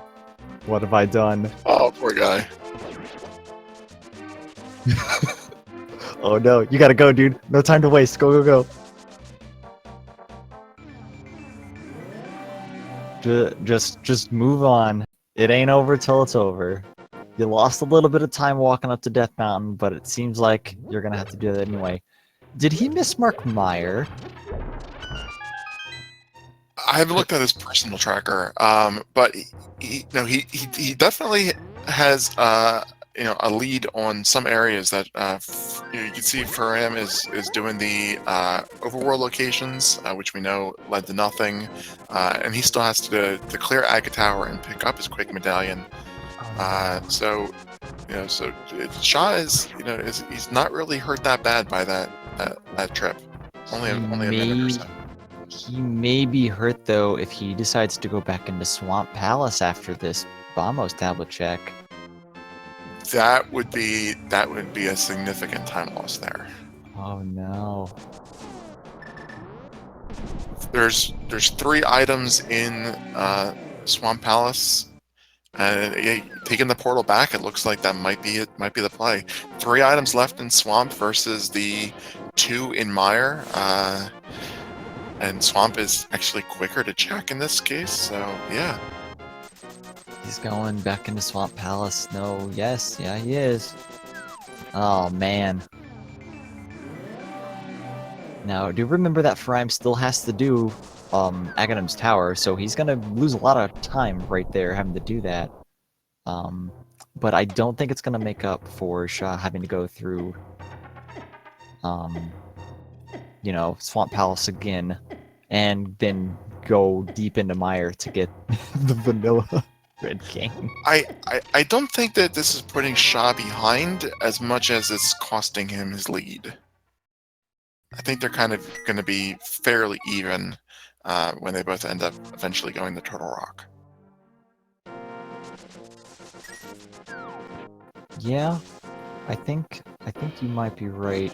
What have I done? Oh, poor guy. Oh no, you gotta go, dude. No time to waste. Go, go, go. Just move on. It ain't over till it's over. You lost a little bit of time walking up to Death Mountain, but it seems like you're gonna have to do that anyway. Did he mismark Mire? I haven't looked at his personal tracker, but he definitely has a lead on some areas that you can see. Furaime is doing the overworld locations, which we know led to nothing, and he still has to clear Aga Tower and pick up his quick medallion. So Schaaa is he's not really hurt that bad by that trip. Only a minute or so. He may be hurt though if he decides to go back into Swamp Palace after this Bombos tablet check. That would be a significant time loss there. Oh no. There's 3 items in Swamp Palace, and taking the portal back, it looks like that might be the play. 3 items left in Swamp versus the 2 in Mire. And Swamp is actually quicker to check in this case, so yeah. He's going back into Swamp Palace. No, yes, yeah, he is. Oh, man. Now, do remember that Furaime still has to do Aghanim's Tower, so he's gonna lose a lot of time right there having to do that. But I don't think it's gonna make up for Schaaa having to go through Swamp Palace again, and then go deep into Mire to get the vanilla Red King. I don't think that this is putting Schaaa behind as much as it's costing him his lead. I think they're kind of going to be fairly even when they both end up eventually going to Turtle Rock. Yeah, I think you might be right.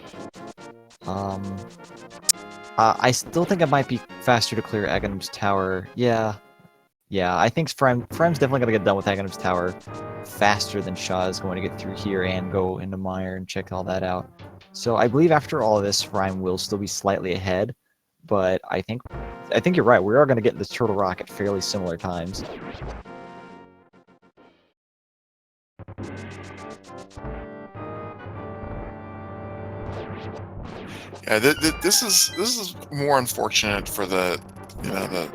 I still think it might be faster to clear Aghanim's Tower. Yeah, I think Furaime's definitely gonna get done with Aghanim's Tower faster than Schaaa is going to get through here and go into Mire and check all that out. So I believe after all of this, Furaime will still be slightly ahead, but I think you're right. We are going to get this Turtle Rock at fairly similar times. Yeah, this is more unfortunate for the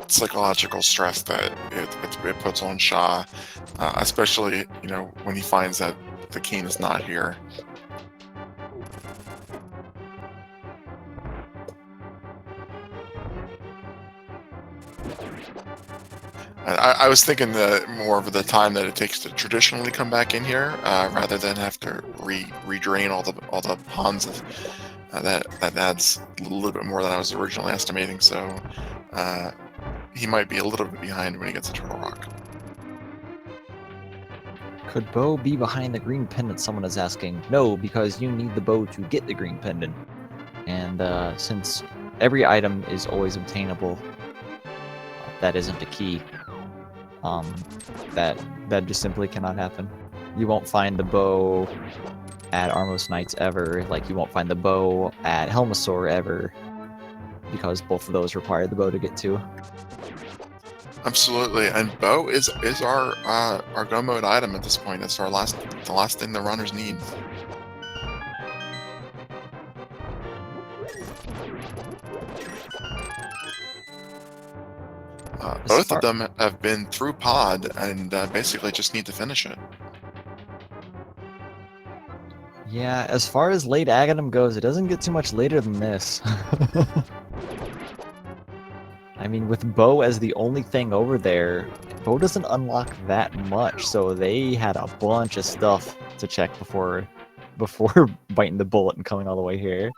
psychological stress that it puts on Schaaa, especially when he finds that the king is not here. I was thinking more of the time that it takes to traditionally come back in here, rather than have to redrain all the ponds. That adds a little bit more than I was originally estimating. So he might be a little bit behind when he gets to Turtle Rock. Could Bo be behind the green pendant? Someone is asking. No, because you need the bow to get the green pendant, and since every item is always obtainable, that isn't a key. That just simply cannot happen. You won't find the bow at Armos Knights ever, like you won't find the bow at Helmasaur ever, because both of those require the bow to get to. Absolutely, and bow is our go mode item at this point. It's the last thing the runners need. Both of them have been through pod and basically just need to finish it. Yeah, as far as late Aghanim goes, it doesn't get too much later than this. I mean, with Bo as the only thing over there, Bo doesn't unlock that much, so they had a bunch of stuff to check before biting the bullet and coming all the way here.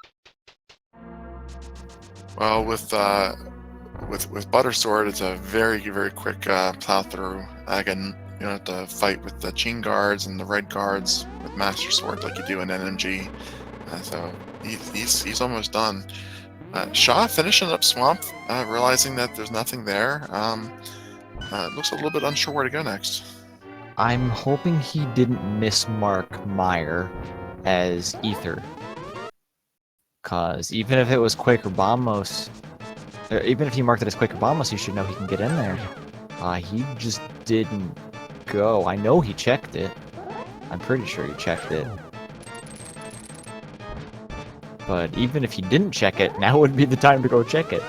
Well, with Buttersword, it's a very, very quick plow through. You don't have to fight with the Chin guards and the red guards with Master Sword like you do in NMG. So he's almost done. Schaaa finishing up Swamp, realizing that there's nothing there. Looks a little bit unsure where to go next. I'm hoping he didn't mismark Mire as Ether. Cause even if it was Quaker Bombos, or even if he marked it as Quaker Bombos, he should know he can get in there. He just didn't go. I know he checked it. I'm pretty sure he checked it. But even if he didn't check it, now would be the time to go check it.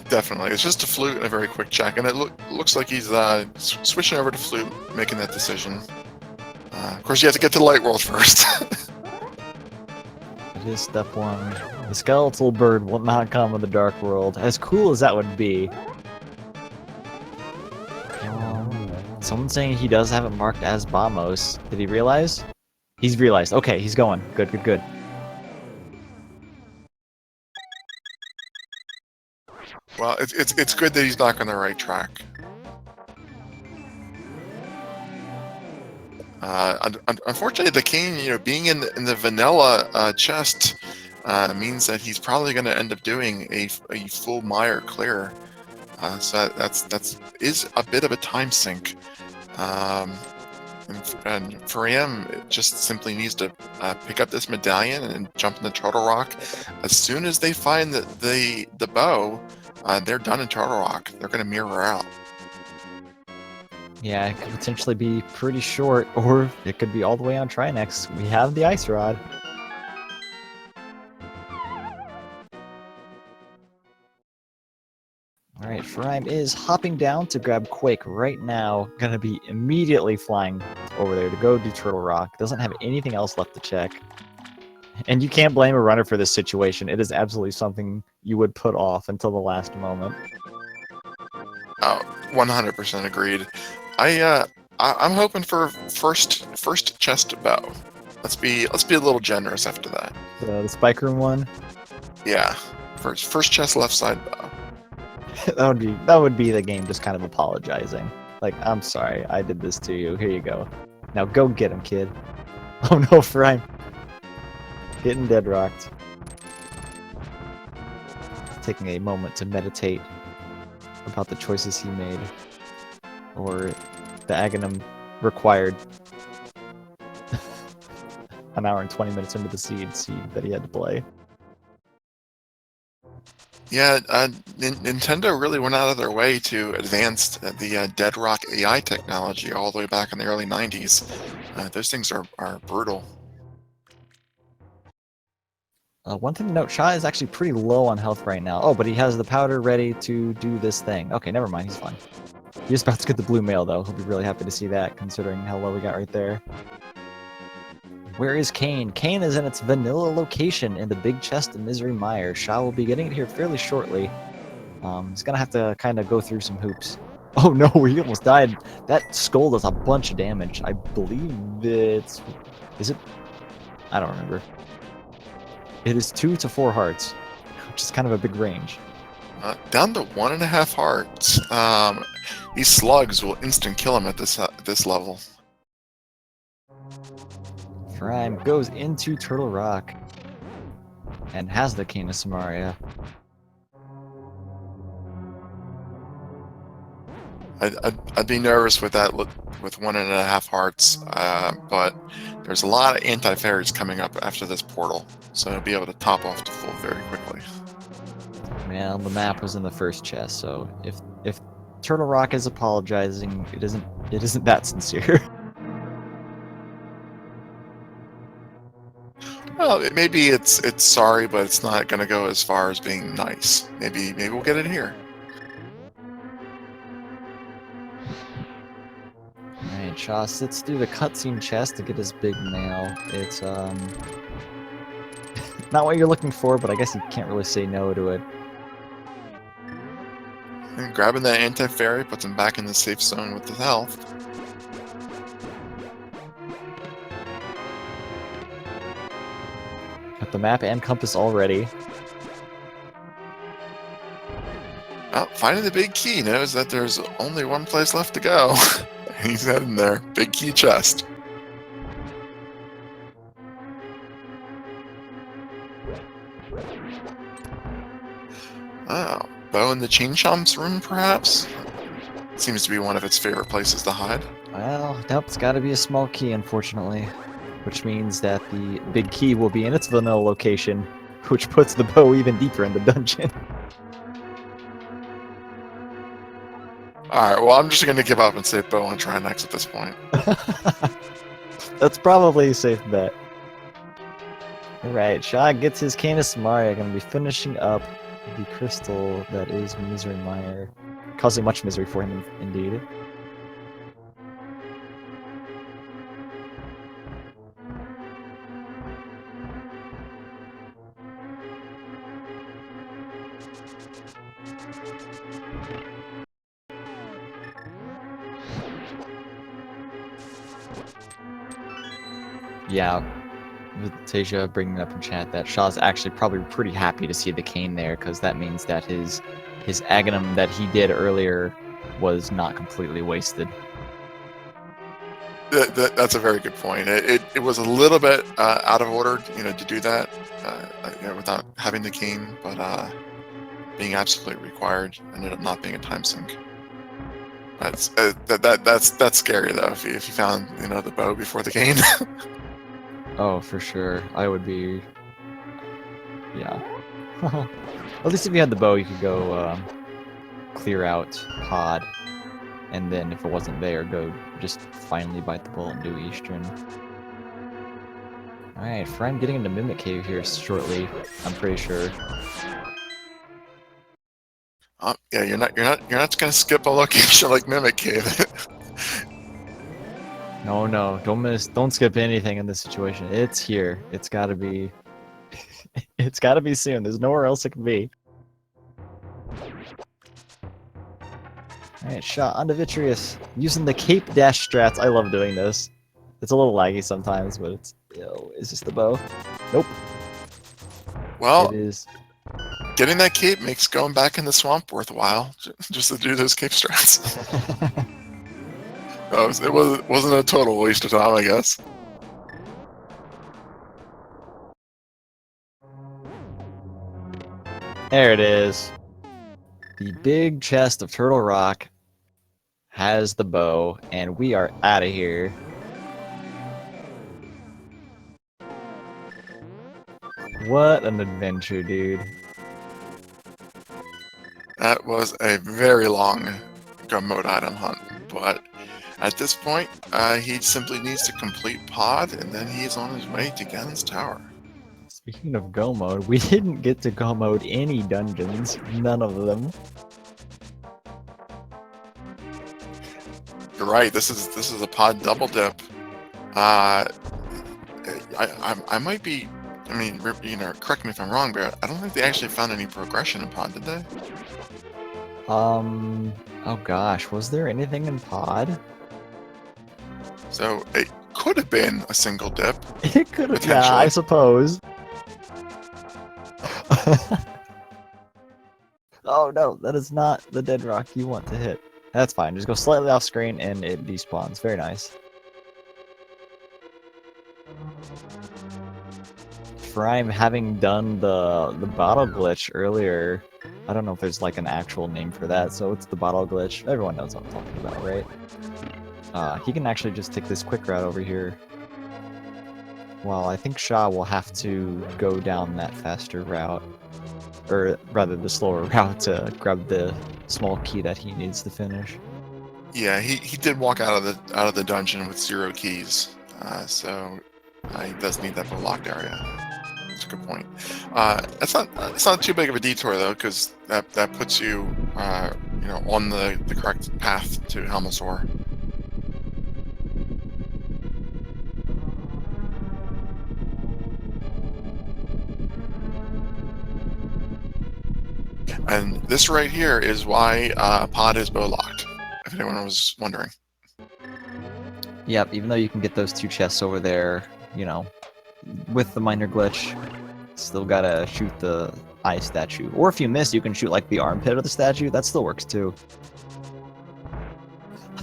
Definitely. It's just a Flute and a very quick check, and it looks like he's switching over to Flute, making that decision. Of course, you have to get to the Light World first. It is step one. The skeletal bird will not come in the Dark World. As cool as that would be. Someone's saying he does have it marked as Bombos. Did he realize? He's realized. Okay, he's going. Good, good, good. Well, it's good that he's back on the right track. Unfortunately, the cane, being in the vanilla chest means that he's probably going to end up doing a full Mire clear. So that's a bit of a time sink. And Furaime just simply needs to pick up this medallion and jump in the Turtle Rock. As soon as they find the bow, they're done in Turtle Rock. They're going to mirror out. Yeah, it could potentially be pretty short, or it could be all the way on Trinex. We have the Ice Rod. Alright, Furaime is hopping down to grab Quake right now. Gonna be immediately flying over there to go do Turtle Rock. Doesn't have anything else left to check. And you can't blame a runner for this situation. It is absolutely something you would put off until the last moment. Oh, 100% agreed. I'm hoping for first chest bow. Let's be a little generous after that. The Spike Room one? Yeah. First chest left side bow. that would be the game just kind of apologizing. Like, I'm sorry, I did this to you. Here you go. Now go get him, kid. Oh no, Furaime. Getting dead rocked. Taking a moment to meditate about the choices he made. Or the Aghanim required. An hour and 20 minutes into the seed that he had to play. Yeah, Nintendo really went out of their way to advance the Dead Rock AI technology all the way back in the early 90s. Those things are brutal. One thing to note, Schaaa is actually pretty low on health right now. Oh, but he has the powder ready to do this thing. Okay, never mind, he's fine. He's about to get the blue mail, though. He'll be really happy to see that, considering how low we got right there. Where is Kane? Kane is in its vanilla location in the big chest of Misery Mire. Schaaa will be getting it here fairly shortly. He's gonna have to kind of go through some hoops. Oh no, he almost died. That skull does a bunch of damage. I believe it's... Is it? I don't remember. It is 2 to 4 hearts, which is kind of a big range. Down to 1.5 hearts. These slugs will instant kill him at this level. Furaime goes into Turtle Rock and has the Cane of Samaria. I'd be nervous with that with 1.5 hearts, but there's a lot of anti-fairies coming up after this portal, so I'll be able to top off to full very quickly. Well, the map was in the first chest, so if Turtle Rock is apologizing, it isn't that sincere. Well, maybe it's sorry, but it's not going to go as far as being nice. Maybe we'll get it here. Alright, Schaaa sits through the cutscene chest to get his big mail. It's not what you're looking for, but I guess you can't really say no to it. And grabbing that anti-fairy puts him back in the safe zone with his health. Got the map and compass already. Finding the big key knows that there's only one place left to go. He's heading there. Big key chest. Oh, bow in the Chain Chomp's room, perhaps? Seems to be one of its favorite places to hide. Well, nope, it's got to be a small key, unfortunately. Which means that the big key will be in its vanilla location, which puts the bow even deeper in the dungeon. Alright, well, I'm just going to give up and say bow and try next at this point. That's probably a safe bet. Alright, Schaaa gets his Canis Mire, gonna be finishing up the crystal that is Misery Mire, causing much misery for him, indeed. Yeah, with Tasia bringing up in chat that Shaw's actually probably pretty happy to see the cane there, because that means that his Aghanim that he did earlier was not completely wasted. That's a very good point. It was a little bit out of order, to do that without having the cane, but being absolutely required ended up not being a time sink. That's scary though. If you found the bow before the cane. Oh, for sure. I would be... Yeah. At least if you had the bow, you could go clear out Pod, and then if it wasn't there, go just finally bite the bullet and do Eastern. Alright, Furaime getting into Mimic Cave here shortly, I'm pretty sure. Yeah, you're not gonna skip a location like Mimic Cave. No, don't skip anything in this situation. It's here. It's gotta be... it's gotta be soon. There's nowhere else it can be. Alright, Schaaa onto Vitreous. Using the cape dash strats. I love doing this. It's a little laggy sometimes, but it's... Yo, is this the bow? Nope. Well, it is. Getting that cape makes going back in the swamp worthwhile, just to do those cape strats. It wasn't a total waste of time, I guess. There it is. The big chest of Turtle Rock has the bow, and we are out of here. What an adventure, dude. That was a very long mode item hunt, but at this point, he simply needs to complete Pod, and then he's on his way to Ganon's Tower. Speaking of go mode, we didn't get to go mode any dungeons. None of them. You're right. This is a Pod double dip. I might be. I mean, correct me if I'm wrong, but I don't think they actually found any progression in Pod, did they? Oh gosh, was there anything in Pod? So it could have been a single dip. It could have, yeah, I suppose. Oh no, that is not the dead rock you want to hit. That's fine, just go slightly off screen and it despawns. Very nice. Furaime, having done the bottle glitch earlier, I don't know if there's like an actual name for that, so it's the bottle glitch. Everyone knows what I'm talking about, right? He can actually just take this quick route over here. Well, I think Schaaa will have to go down that faster route, or rather the slower route to grab the small key that he needs to finish. Yeah, he did walk out of the dungeon with 0 keys, so he does need that locked area. That's a good point. It's not too big of a detour though, because that puts you on the correct path to Helmasaur. And this right here is why Pod is bow locked, if anyone was wondering. Yep, even though you can get those 2 chests over there, with the minor glitch, still gotta shoot the eye statue. Or if you miss, you can shoot like the armpit of the statue. That still works too.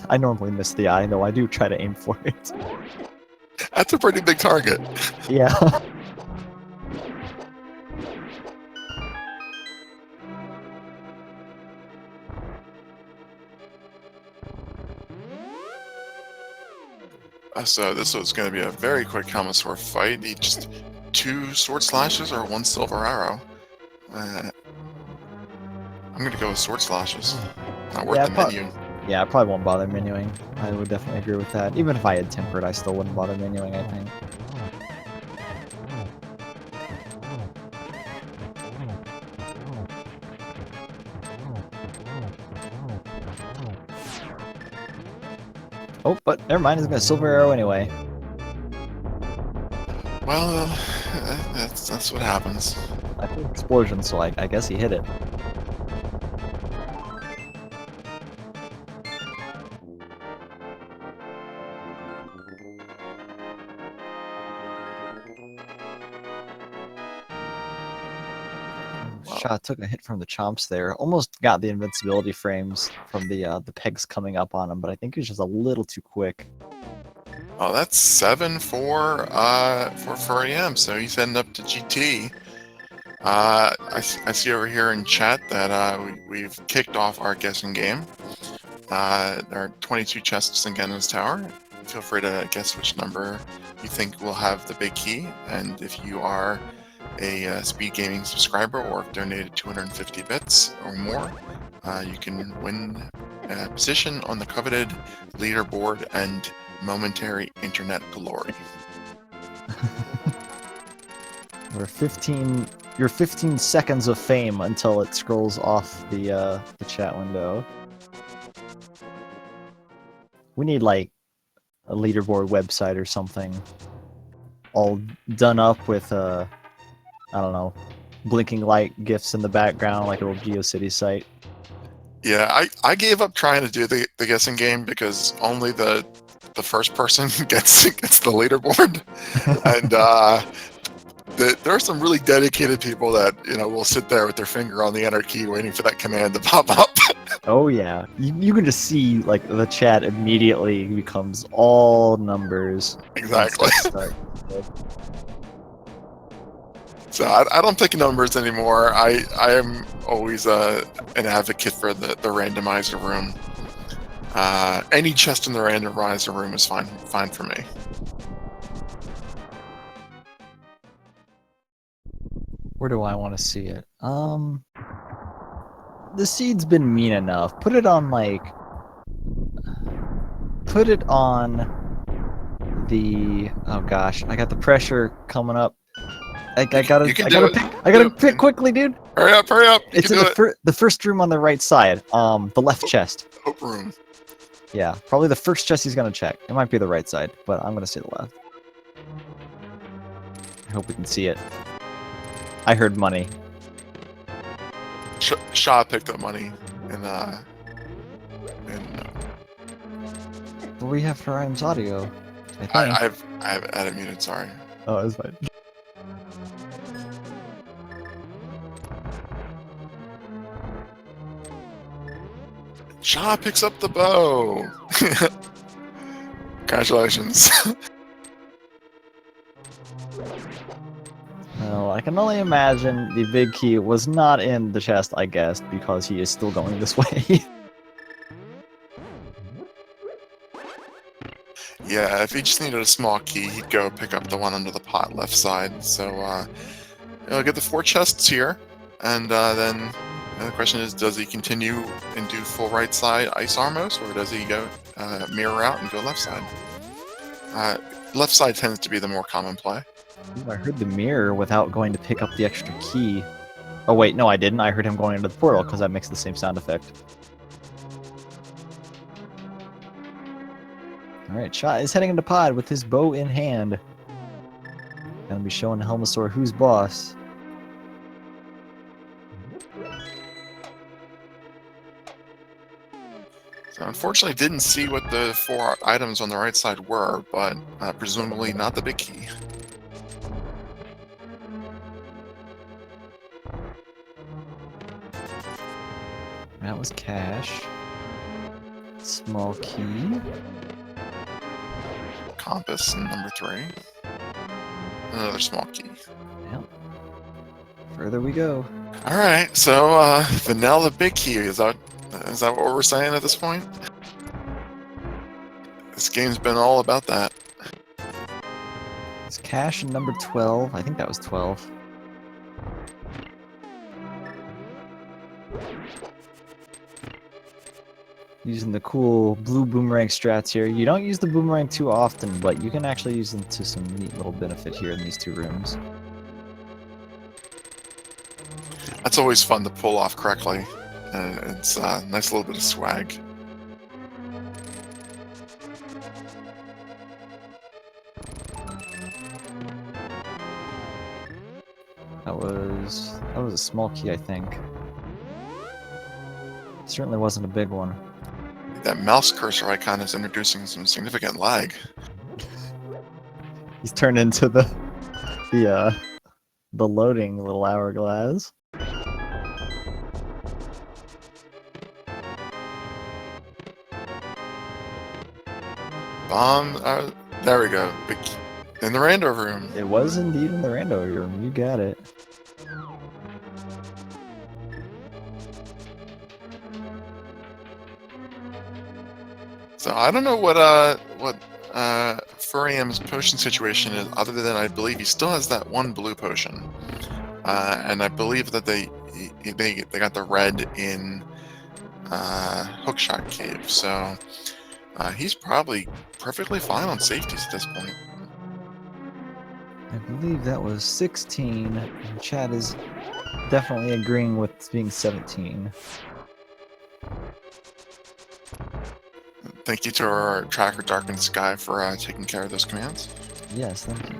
I normally miss the eye, though I do try to aim for it. That's a pretty big target. Yeah. So this was going to be a very quick helmet sword fight. He just 2 sword slashes or 1 silver arrow. I'm going to go with sword slashes. Not worth Yeah, the menu. Yeah, I probably won't bother menuing. I would definitely agree with that. Even if I had tempered, I still wouldn't bother menuing, I think. Oh, but never mind, he's got a silver arrow anyway. Well, that's what happens. I think explosion, so I guess he hit it. Schaaa took a hit from the chomps there. Almost got the invincibility frames from the pegs coming up on him, but I think he was just a little too quick. Oh, that's 7 for Furaime, so he's heading up to GT. I see over here in chat that we've kicked off our guessing game. There are 22 chests in Ganon's Tower. Feel free to guess which number you think will have the big key, and if you are a Speed Gaming subscriber or have donated 250 bits or more, you can win a position on the coveted leaderboard and momentary internet glory. Your 15 seconds of fame until it scrolls off the chat window. We need like a leaderboard website or something, all done up with I don't know, blinking light gifs in the background like a little GeoCities site. Yeah, I gave up trying to do the guessing game because only the first person gets the leaderboard, and there are some really dedicated people that will sit there with their finger on the enter key waiting for that command to pop up. Oh yeah, you can just see like the chat immediately becomes all numbers. Exactly. So I don't pick numbers anymore. I am always an advocate for the randomizer room. Any chest in the randomizer room is fine for me. Where do I want to see it? The seed's been mean enough. Put it on the. Oh gosh, I got the pressure coming up. I gotta pick quickly, dude. Hurry up! It's in the first room on the right side. The left chest. Hope room. Yeah, probably the first chest he's gonna check. It might be the right side, but I'm gonna say the left. I hope we can see it. I heard money. Schaaa picked up money, and But we have Furaime's audio. I have it muted. Sorry. Oh, it's fine. Schaaa picks up the bow. Congratulations. Well, I can only imagine the big key was not in the chest, I guess, because he is still going this way. Yeah, if he just needed a small key, he'd go pick up the one under the pot left side. So he'll get the 4 chests here, and then the question is, does he continue and do full right side Ice Armos, or does he go mirror out and go left side? Left side tends to be the more common play. Ooh, I heard the mirror without going to pick up the extra key. Oh wait, no I didn't. I heard him going into the portal because that makes the same sound effect. Alright, Schaaa is heading into pod with his bow in hand. Gonna be showing Helmasaur who's boss. So unfortunately didn't see what the 4 items on the right side were, but presumably not the big key. That was cash. Small key. Compass, and number 3. Another small key. Yep. Further we go. Alright, so now the big key, is that what we're saying at this point? This game's been all about that. It's cash in number 12. I think that was 12. Using the cool blue boomerang strats here. You don't use the boomerang too often, but you can actually use them to some neat little benefit here in these 2 rooms. That's always fun to pull off correctly. It's a nice little bit of swag. That was a small key, I think. Certainly wasn't a big one. That mouse cursor icon is introducing some significant lag. He's turned into the loading little hourglass. Bomb. There we go. Big key. In the rando room. It was indeed in the rando room. You got it. So I don't know what Furaime's potion situation is, other than I believe he still has that 1 blue potion, and I believe that they got the red in Hookshot Cave. So he's probably perfectly fine on safeties at this point. I believe that was 16. And Chad is definitely agreeing with being 17. Thank you to our tracker Darkened Sky for taking care of those commands. Yes, thank you.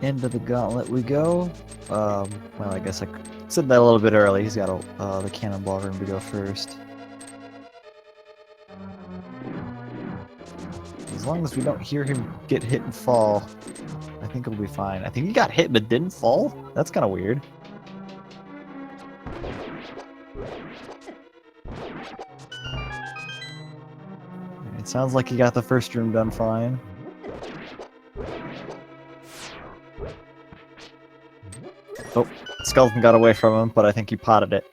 Into the gauntlet we go. Well, I guess I said that a little bit early. He's got the cannonball room to go first. As long as we don't hear him get hit and fall, I think he'll be fine. I think he got hit but didn't fall? That's kind of weird. It sounds like he got the first room done fine. Oh, Skeleton got away from him, but I think he potted it.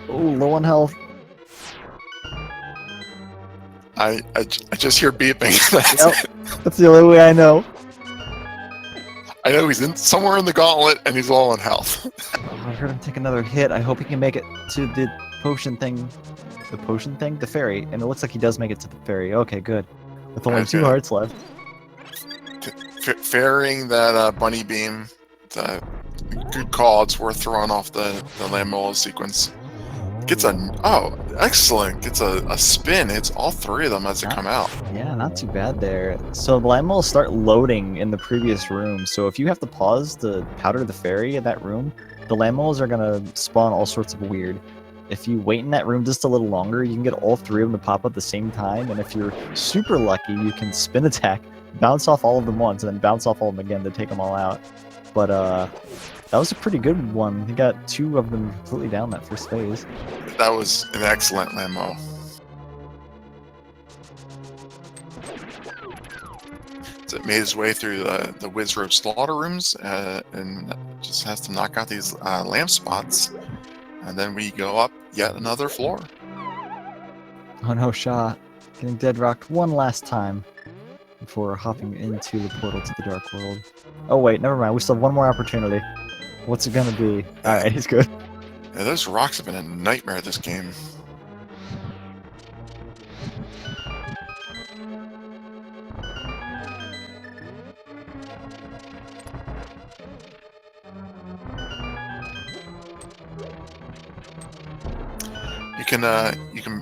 Oh, low on health. I just hear beeping. That's the only way I know. I know he's somewhere in the gauntlet and he's low on health. Oh, I heard him take another hit. I hope he can make it to the potion thing. The potion thing? The fairy. And it looks like he does make it to the fairy. Okay, good. With only 2 hearts left. Ferrying that bunny beam. It's a good call. It's worth throwing off the Lamola sequence. Gets excellent. Gets a spin. It's all 3 of them as they come out. Yeah, not too bad there. So the Lamola start loading in the previous room. So if you have to pause to powder the fairy in that room, the Lamolas are gonna spawn all sorts of weird. If you wait in that room just a little longer, you can get all 3 of them to pop up at the same time. And if you're super lucky, you can spin attack, bounce off all of them once, and then bounce off all of them again to take them all out. But that was a pretty good one. He got 2 of them completely down that first phase. That was an excellent Lamo. So it made his way through the Wizroad slaughter rooms and just has to knock out these lamp spots. And then we go up yet another floor. Oh no, Schaaa. Getting dead rocked one last time before hopping into the portal to the Dark World. Oh wait, never mind. We still have 1 more opportunity. What's it gonna be? Alright, he's good. Yeah, those rocks have been a nightmare this game.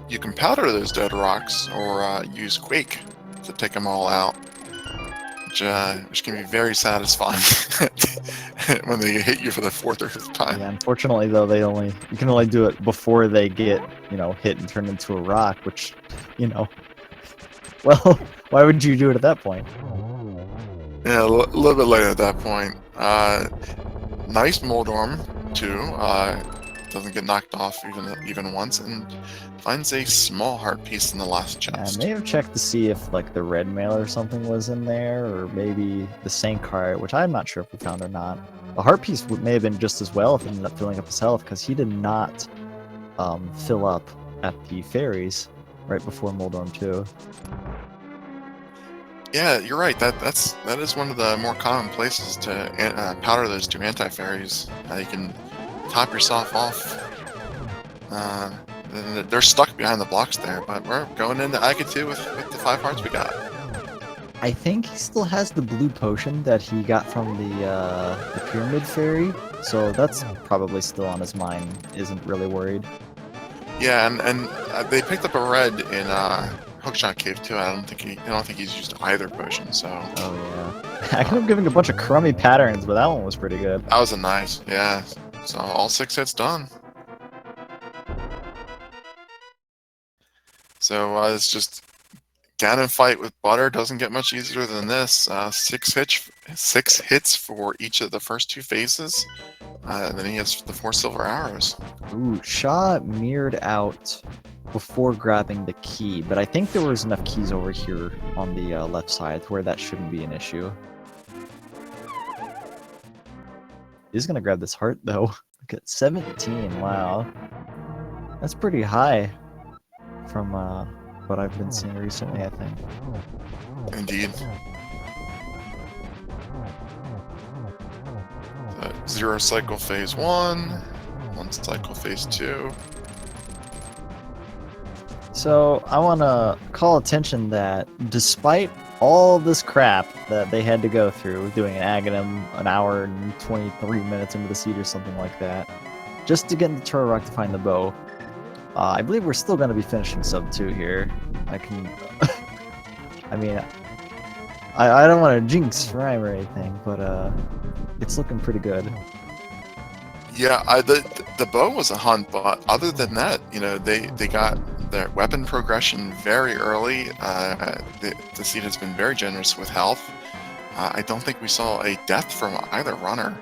You can powder those dead rocks or use Quake to take them all out, which can be very satisfying when they hit you for the 4th or 5th time. Yeah, unfortunately though, you can only do it before they get, hit and turned into a rock, which, well, why would you do it at that point? Yeah, a little bit later at that point. Nice Moldorm too. Doesn't get knocked off even once, and finds a small heart piece in the last I chest. may have checked to see if like the red mail or something was in there, or maybe the Saint card, which I'm not sure if we found or not. The heart piece may have been just as well if it ended up filling up his health, because he did not fill up at the fairies right before Moldorm 2. Yeah, you're right. That is one of the more common places to powder those two anti-fairies. You can top yourself off. They're stuck behind the blocks there, but we're going into Act 2 with the 5 hearts we got. I think he still has the blue potion that he got from the pyramid fairy, so that's probably still on his mind. Isn't really worried. Yeah, and they picked up a red in Hookshot Cave too. I don't think he's used either potion. So. Oh yeah. I could have given a bunch of crummy patterns, but that one was pretty good. That was a nice, yeah. So all 6 hits done. So it's just Ganon fight with butter doesn't get much easier than this. 6 hits for each of the first 2 phases. And then he has the 4 silver arrows. Ooh, Schaaa mirrored out before grabbing the key, but I think there was enough keys over here on the left side where that shouldn't be an issue. He's gonna grab this heart though. Look at 17, wow. That's pretty high from what I've been seeing recently, I think. Indeed. 0 cycle phase 1, 1 cycle phase 2. So I want to call attention that despite all this crap that they had to go through, doing an Aghanim an hour and 23 minutes into the seed or something like that, just to get into Turok to find the bow, I believe we're still going to be finishing sub 2 here. I can... I mean, I don't want to jinx Furaime or anything, but it's looking pretty good. Yeah, the bow was a hunt, but other than that, you know, they got their weapon progression very early. The seed has been very generous with health. I don't think we saw a death from either runner.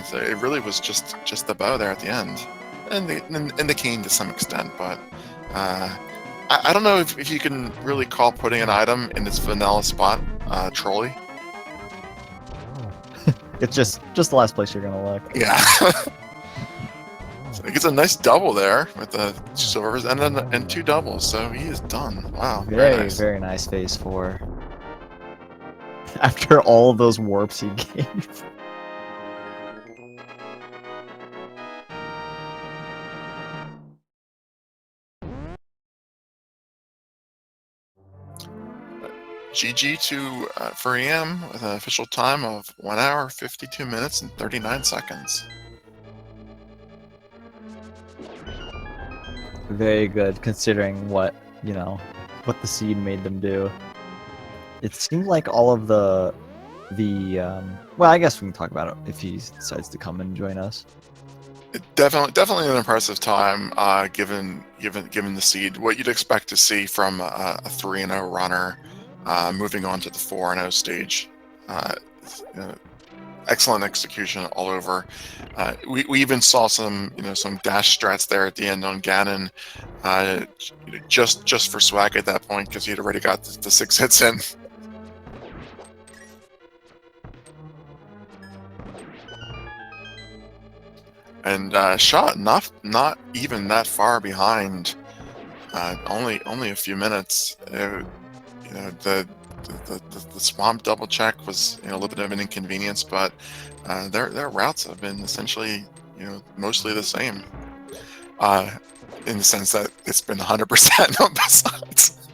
So it really was just the bow there at the end, and the cane to some extent. But I don't know if you can really call putting an item in its vanilla spot trolly. It's just the last place you're gonna look. Yeah. So he gets a nice double there with the silvers and 2 doubles, so he is done. Wow, Very nice phase 4. After all of those warps he gave. GG to Furaime with an official time of 1 hour, 52 minutes, and 39 seconds. Very good, considering what the seed made them do. It seemed like all of the well, I guess we can talk about it if he decides to come and join us. Definitely an impressive time, given the seed. What you'd expect to see from a 3-0 runner, moving on to the 4-0 stage. Excellent execution all over. We even saw some dash strats there at the end on Ganon, just for swag at that point, because he had already got the 6 hits in. And Schaaa not even that far behind. Only a few minutes. The swamp double check was a little bit of an inconvenience, but their routes have been essentially mostly the same, in the sense that it's been 100% on both sides.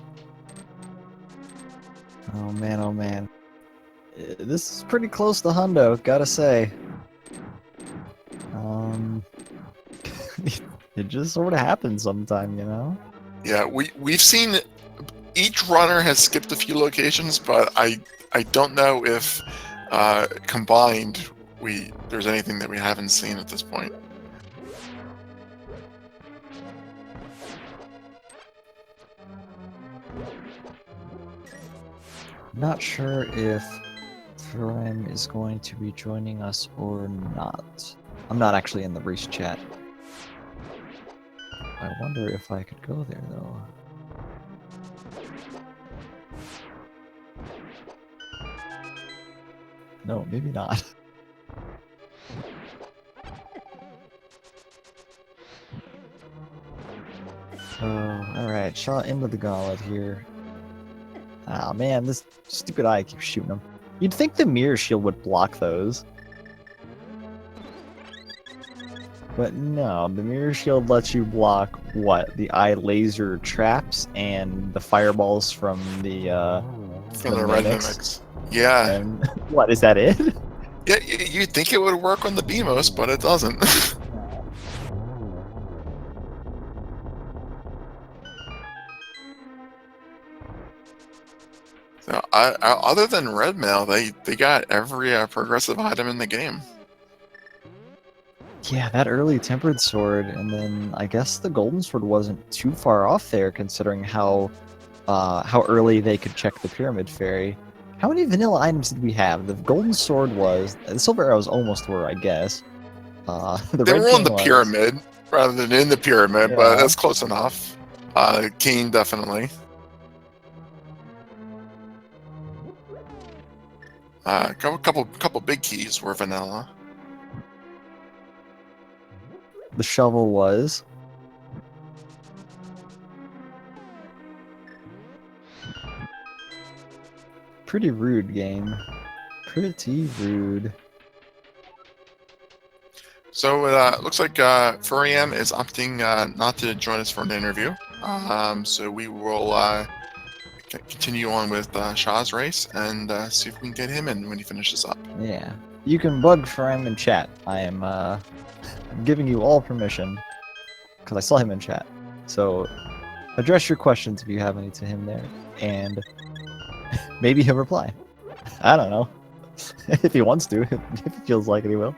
Oh man, this is pretty close to hundo, gotta say. It just sort of happens sometime, Yeah, we've seen each runner has skipped a few locations, but I don't know if combined there's anything that we haven't seen at this point. Not sure if Furaime is going to be joining us or not. I'm not actually in the race chat. I wonder if I could go there though. No, maybe not. Oh, alright, Schaaa into the gauntlet here. Ah man, this stupid eye keeps shooting him. You'd think the Mire shield would block those. But no, the Mire shield lets you block what? The eye laser traps and the fireballs from the From the red mimics. Yeah. And what, is that it? Yeah, you'd think it would work on the Beamos, but it doesn't. So, other than red mail, they got every progressive item in the game. Yeah, that early tempered sword, and then I guess the golden sword wasn't too far off there, considering how early they could check the pyramid fairy. How many vanilla items did we have? The golden sword was, the silver arrows almost were, I guess. They were on the pyramid rather than in the pyramid, but that's close enough. King definitely. Couple big keys were vanilla. The shovel was. Pretty rude game. Pretty rude. So it looks like Furaime is opting not to join us for an interview. So we will continue on with Shaa's race and see if we can get him in when he finishes up. Yeah. You can bug Furaime in chat. I am I'm giving you all permission. Because I saw him in chat. So address your questions if you have any to him there. And maybe he'll reply. I don't know. If he wants to. If he feels like it, he will.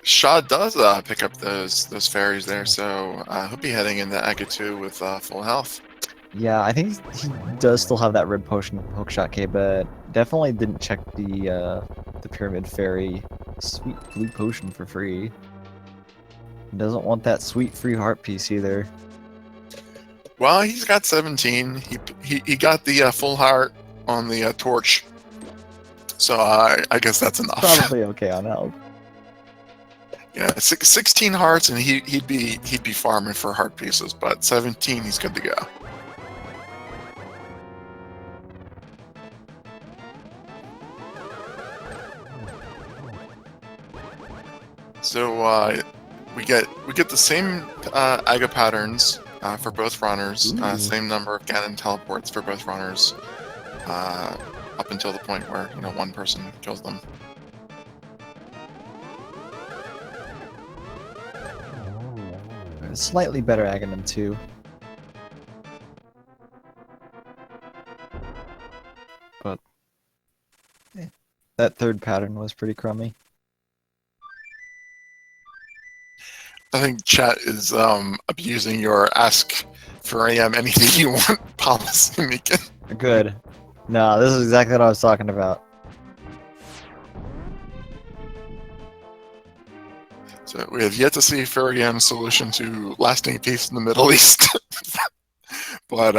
Schaaa does pick up those fairies there, so he'll be heading into Ega 2 with full health. Yeah, I think he does still have that red potion with Hookshot K, but definitely didn't check the pyramid fairy sweet blue potion for free. Doesn't want that sweet free heart piece either. Well, he's got 17. He got the full heart on the torch, so I guess that's enough. Probably okay on health. Yeah, 16 hearts, and he'd be farming for heart pieces, but 17, he's good to go. So we get the same Ega patterns for both runners, same number of Ganon teleports for both runners, up until the point where one person kills them. Slightly better Ganon too. But that third pattern was pretty crummy. I think chat is abusing your ask Furaime anything you want policy, Meekin. Good. No, this is exactly what I was talking about. So we have yet to see Furaime's solution to lasting peace in the Middle East, but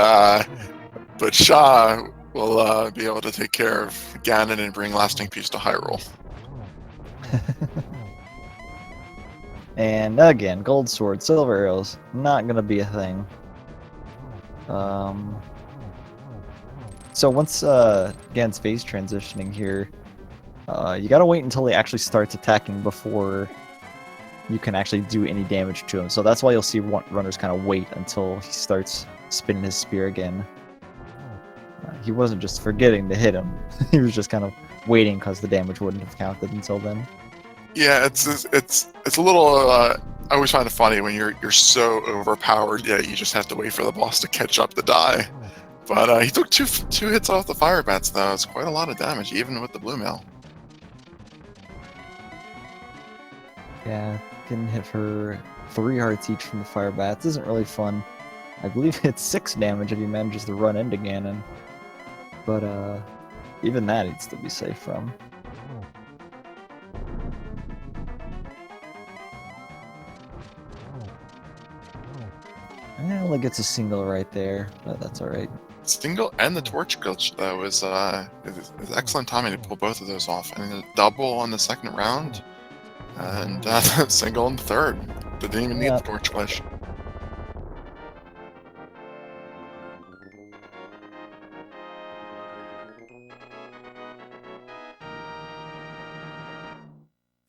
Schaaa will be able to take care of Ganon and bring lasting peace to Hyrule. And again, gold sword, silver arrows, not gonna be a thing. So once Ganon's phase transitioning here, you gotta wait until he actually starts attacking before you can actually do any damage to him. So that's why you'll see runners kind of wait until he starts spinning his spear again. He wasn't just forgetting to hit him; he was just kind of waiting because the damage wouldn't have counted until then. Yeah, it's a little. I always find it funny when you're so overpowered. Yeah, you just have to wait for the boss to catch up to die. But he took two hits off the fire bats though. It's quite a lot of damage, even with the blue mail. Yeah, getting hit for 3 hearts each from the fire bats isn't really fun. I believe it's 6 damage if he manages to run into Ganon. But Even that needs to be safe from. It only gets a single right there, but that's all right. Single and the torch glitch though is excellent timing to pull both of those off, and a double on the second round, and single in the third. Didn't even need the torch glitch.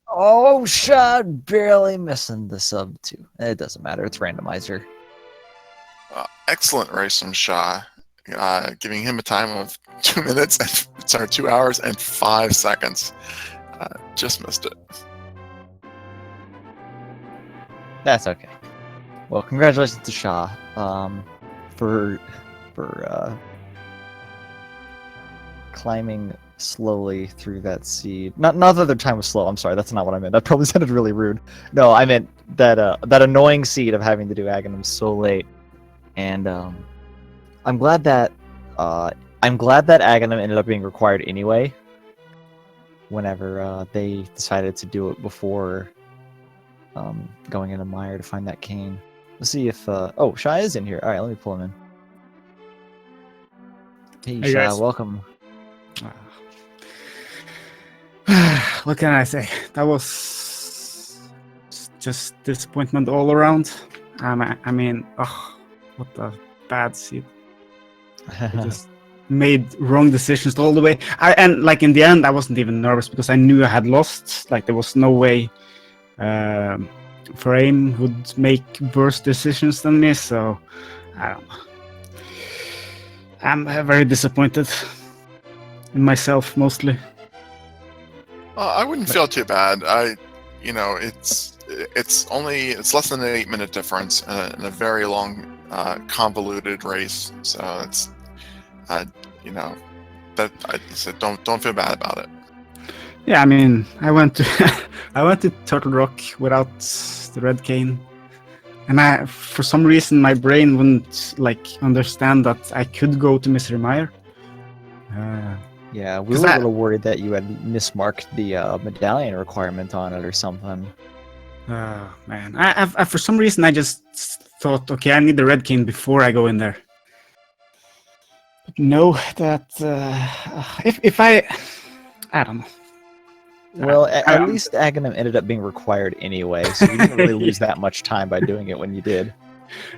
Oh, shot! Barely missing the sub 2. It doesn't matter. It's randomizer. Excellent race from Schaaa, giving him a time of 2 minutes and 2 hours and 5 seconds. Just missed it. That's okay. Well, congratulations to Schaaa for climbing slowly through that seed. Not that their time was slow. I'm sorry, that's not what I meant. That probably sounded really rude. No, I meant that that annoying seed of having to do Aghanim so late. And I'm glad that Aghanim ended up being required anyway. Whenever they decided to do it before going into Mire to find that cane. Let's see if oh, Schaaa is in here. All right, let me pull him in. Hey, Schaaa, guys. welcome. What can I say? That was just disappointment all around. I mean, what a bad seed. I just made wrong decisions all the way. And like in the end, I wasn't even nervous because I knew I had lost. Like there was no way Furaime would make worse decisions than me. So I don't know. I'm very disappointed in myself mostly. I wouldn't feel too bad. It's less than an 8-minute difference in a very long, convoluted race. So it's, that I said don't feel bad about it. Yeah, I mean, I went to Turtle Rock without the red cane, and for some reason my brain wouldn't understand that I could go to Mr. Mire. Yeah, we were a little worried that you had mismarked the medallion requirement on it or something. Oh man, I for some reason I just thought, okay, I need the red cane before I go in there. But no, that if I don't know. Well, at least Aghanim ended up being required anyway, so you didn't really lose that much time by doing it when you did.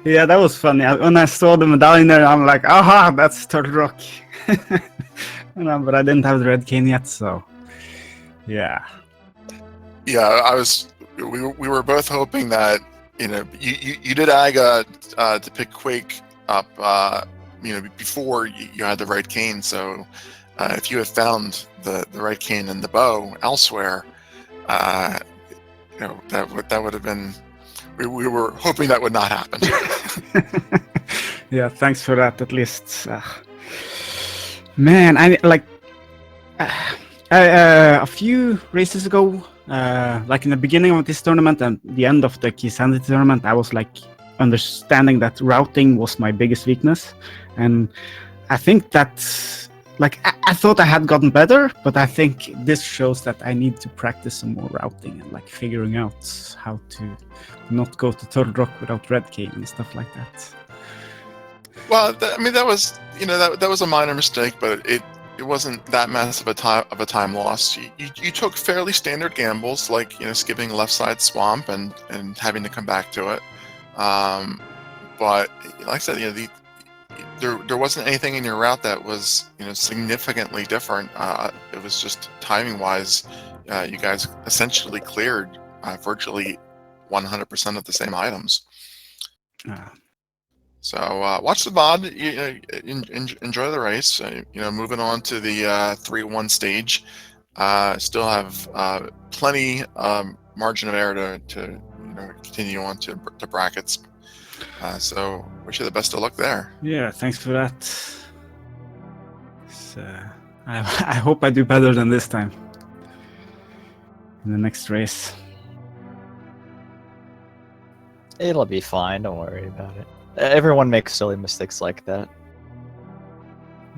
Yeah, that was funny. When I saw the medallion there, I'm like, aha, that's Turtle Rock. But I didn't have the red cane yet, so yeah. Yeah, we were both hoping that you did Aga to pick Quake up before you had the red cane. So if you had found the red cane and the bow elsewhere, that would have been. We were hoping that would not happen. Yeah, thanks for that. At least, man, a few races ago, like in the beginning of this tournament and the end of the Key Sanity tournament, I was understanding that routing was my biggest weakness, and I think that I thought I had gotten better, but I think this shows that I need to practice some more routing and figuring out how to not go to Turtle Rock without red cane and stuff like that. Well, that was that was a minor mistake, but it wasn't that massive of a time loss. You took fairly standard gambles, like skipping left side swamp and having to come back to it. But like I said, there wasn't anything in your route that was significantly different. It was just timing wise, you guys essentially cleared virtually 100% of the same items. So watch the VOD. Enjoy the race. Moving on to the 3-1 stage. Still have plenty margin of error to continue on to brackets. So wish you the best of luck there. Yeah, thanks for that. I hope I do better than this time in the next race. It'll be fine. Don't worry about it. Everyone makes silly mistakes like that.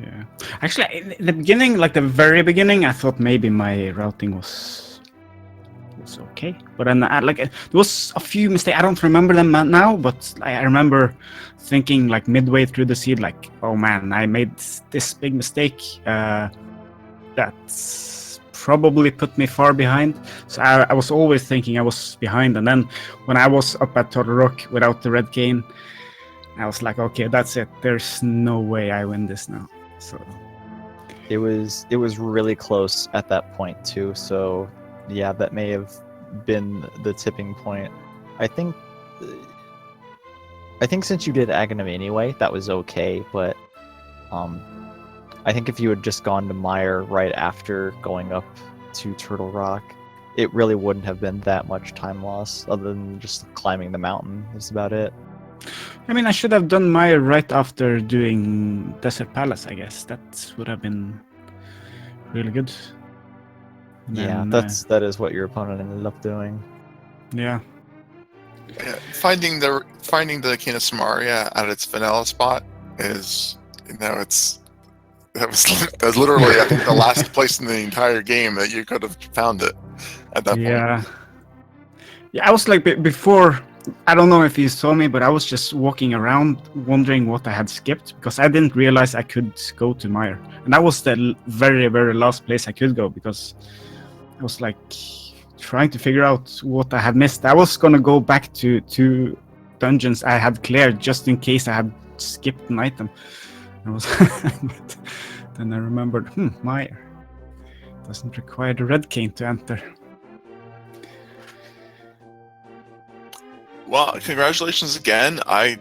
Yeah. Actually, in the beginning, like the very beginning, I thought maybe my routing was okay, but then there was a few mistakes. I don't remember them now, but I remember thinking like midway through the seed, like, oh man, I made this big mistake. That's probably put me far behind. So I was always thinking I was behind, and then when I was up at Turtle Rock without the red cane, I was like, okay, that's it. There's no way I win this now. So it was really close at that point too. So yeah, that may have been the tipping point. I think since you did Aghanim anyway, that was okay. But I think if you had just gone to Mire right after going up to Turtle Rock, it really wouldn't have been that much time loss, other than just climbing the mountain. That's about it. I mean, I should have done Mire right after doing Desert Palace, I guess. That would have been really good. And yeah, then, that is what your opponent ended up doing. Yeah. Yeah, finding the King of Samaria at its vanilla spot is, that was literally, I think, the last place in the entire game that you could have found it at that point. Yeah, I was like, before, I don't know if you saw me, but I was just walking around wondering what I had skipped, because I didn't realize I could go to Mire. And that was the very, very last place I could go, because I was like trying to figure out what I had missed. I was gonna go back to dungeons I had cleared just in case I had skipped an item. But then I remembered, Mire doesn't require the red cane to enter. Well, congratulations again. I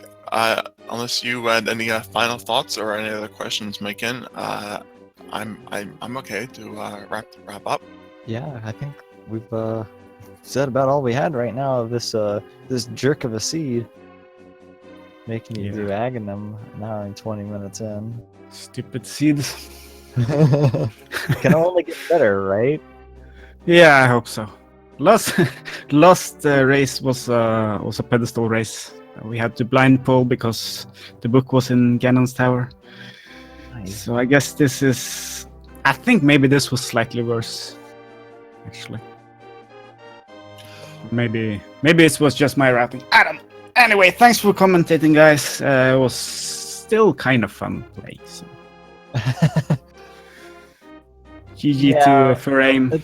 unless you had any final thoughts or any other questions, Miken, I'm okay to wrap up. Yeah, I think we've said about all we had right now of this jerk of a seed, making you do Aghanim an hour and 20 minutes in. Stupid seeds. Can only get better, right? Yeah, I hope so. Last race was a pedestal race. We had to blind pull because the book was in Ganon's tower. Nice. So I guess this is. I think maybe this was slightly worse, actually. Maybe it was just my routing. I don't know. Anyway, thanks for commentating, guys. It was still kind of fun play. So. GG to Furaime.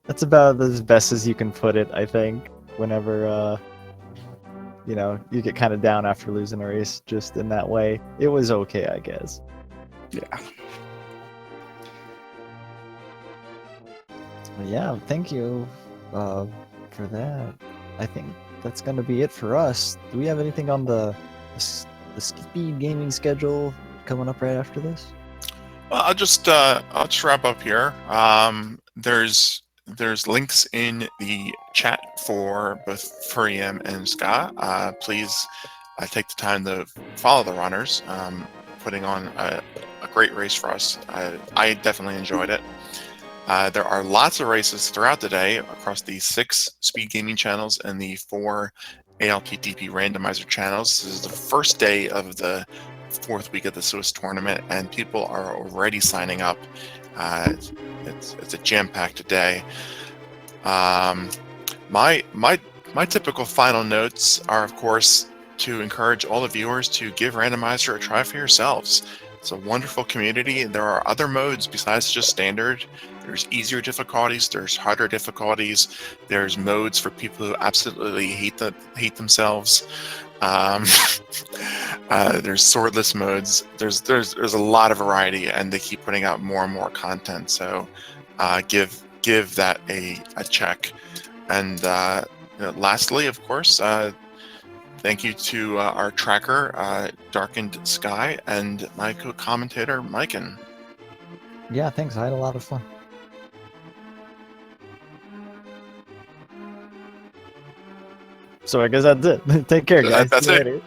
That's about as best as you can put it, I think. Whenever you get kind of down after losing a race, just in that way, it was okay, I guess. Yeah. Well, yeah, thank you for that. I think that's gonna be it for us. Do we have anything on the speed gaming schedule coming up right after this? Well, I'll just wrap up here. There's links in the chat for both Furaime and Schaaa. Please take the time to follow the runners, putting on a great race for us. I definitely enjoyed it. There are lots of races throughout the day across the 6 speed gaming channels and the 4 ALTTP randomizer channels. This is the first day of the 4th week of the Swiss tournament, and people are already signing up. It's a jam-packed day. My typical final notes are, of course, to encourage all the viewers to give Randomizer a try for yourselves. It's a wonderful community. There are other modes besides just standard. There's easier difficulties. There's harder difficulties. There's modes for people who absolutely hate themselves. There's swordless modes. There's a lot of variety, and they keep putting out more and more content. So give that a check. And lastly, of course, thank you to our tracker, Darkened Sky, and my co-commentator, Miken. Yeah, thanks. I had a lot of fun. So I guess that's it. Take care, guys. That's it.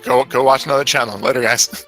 Go watch another channel. Later, guys.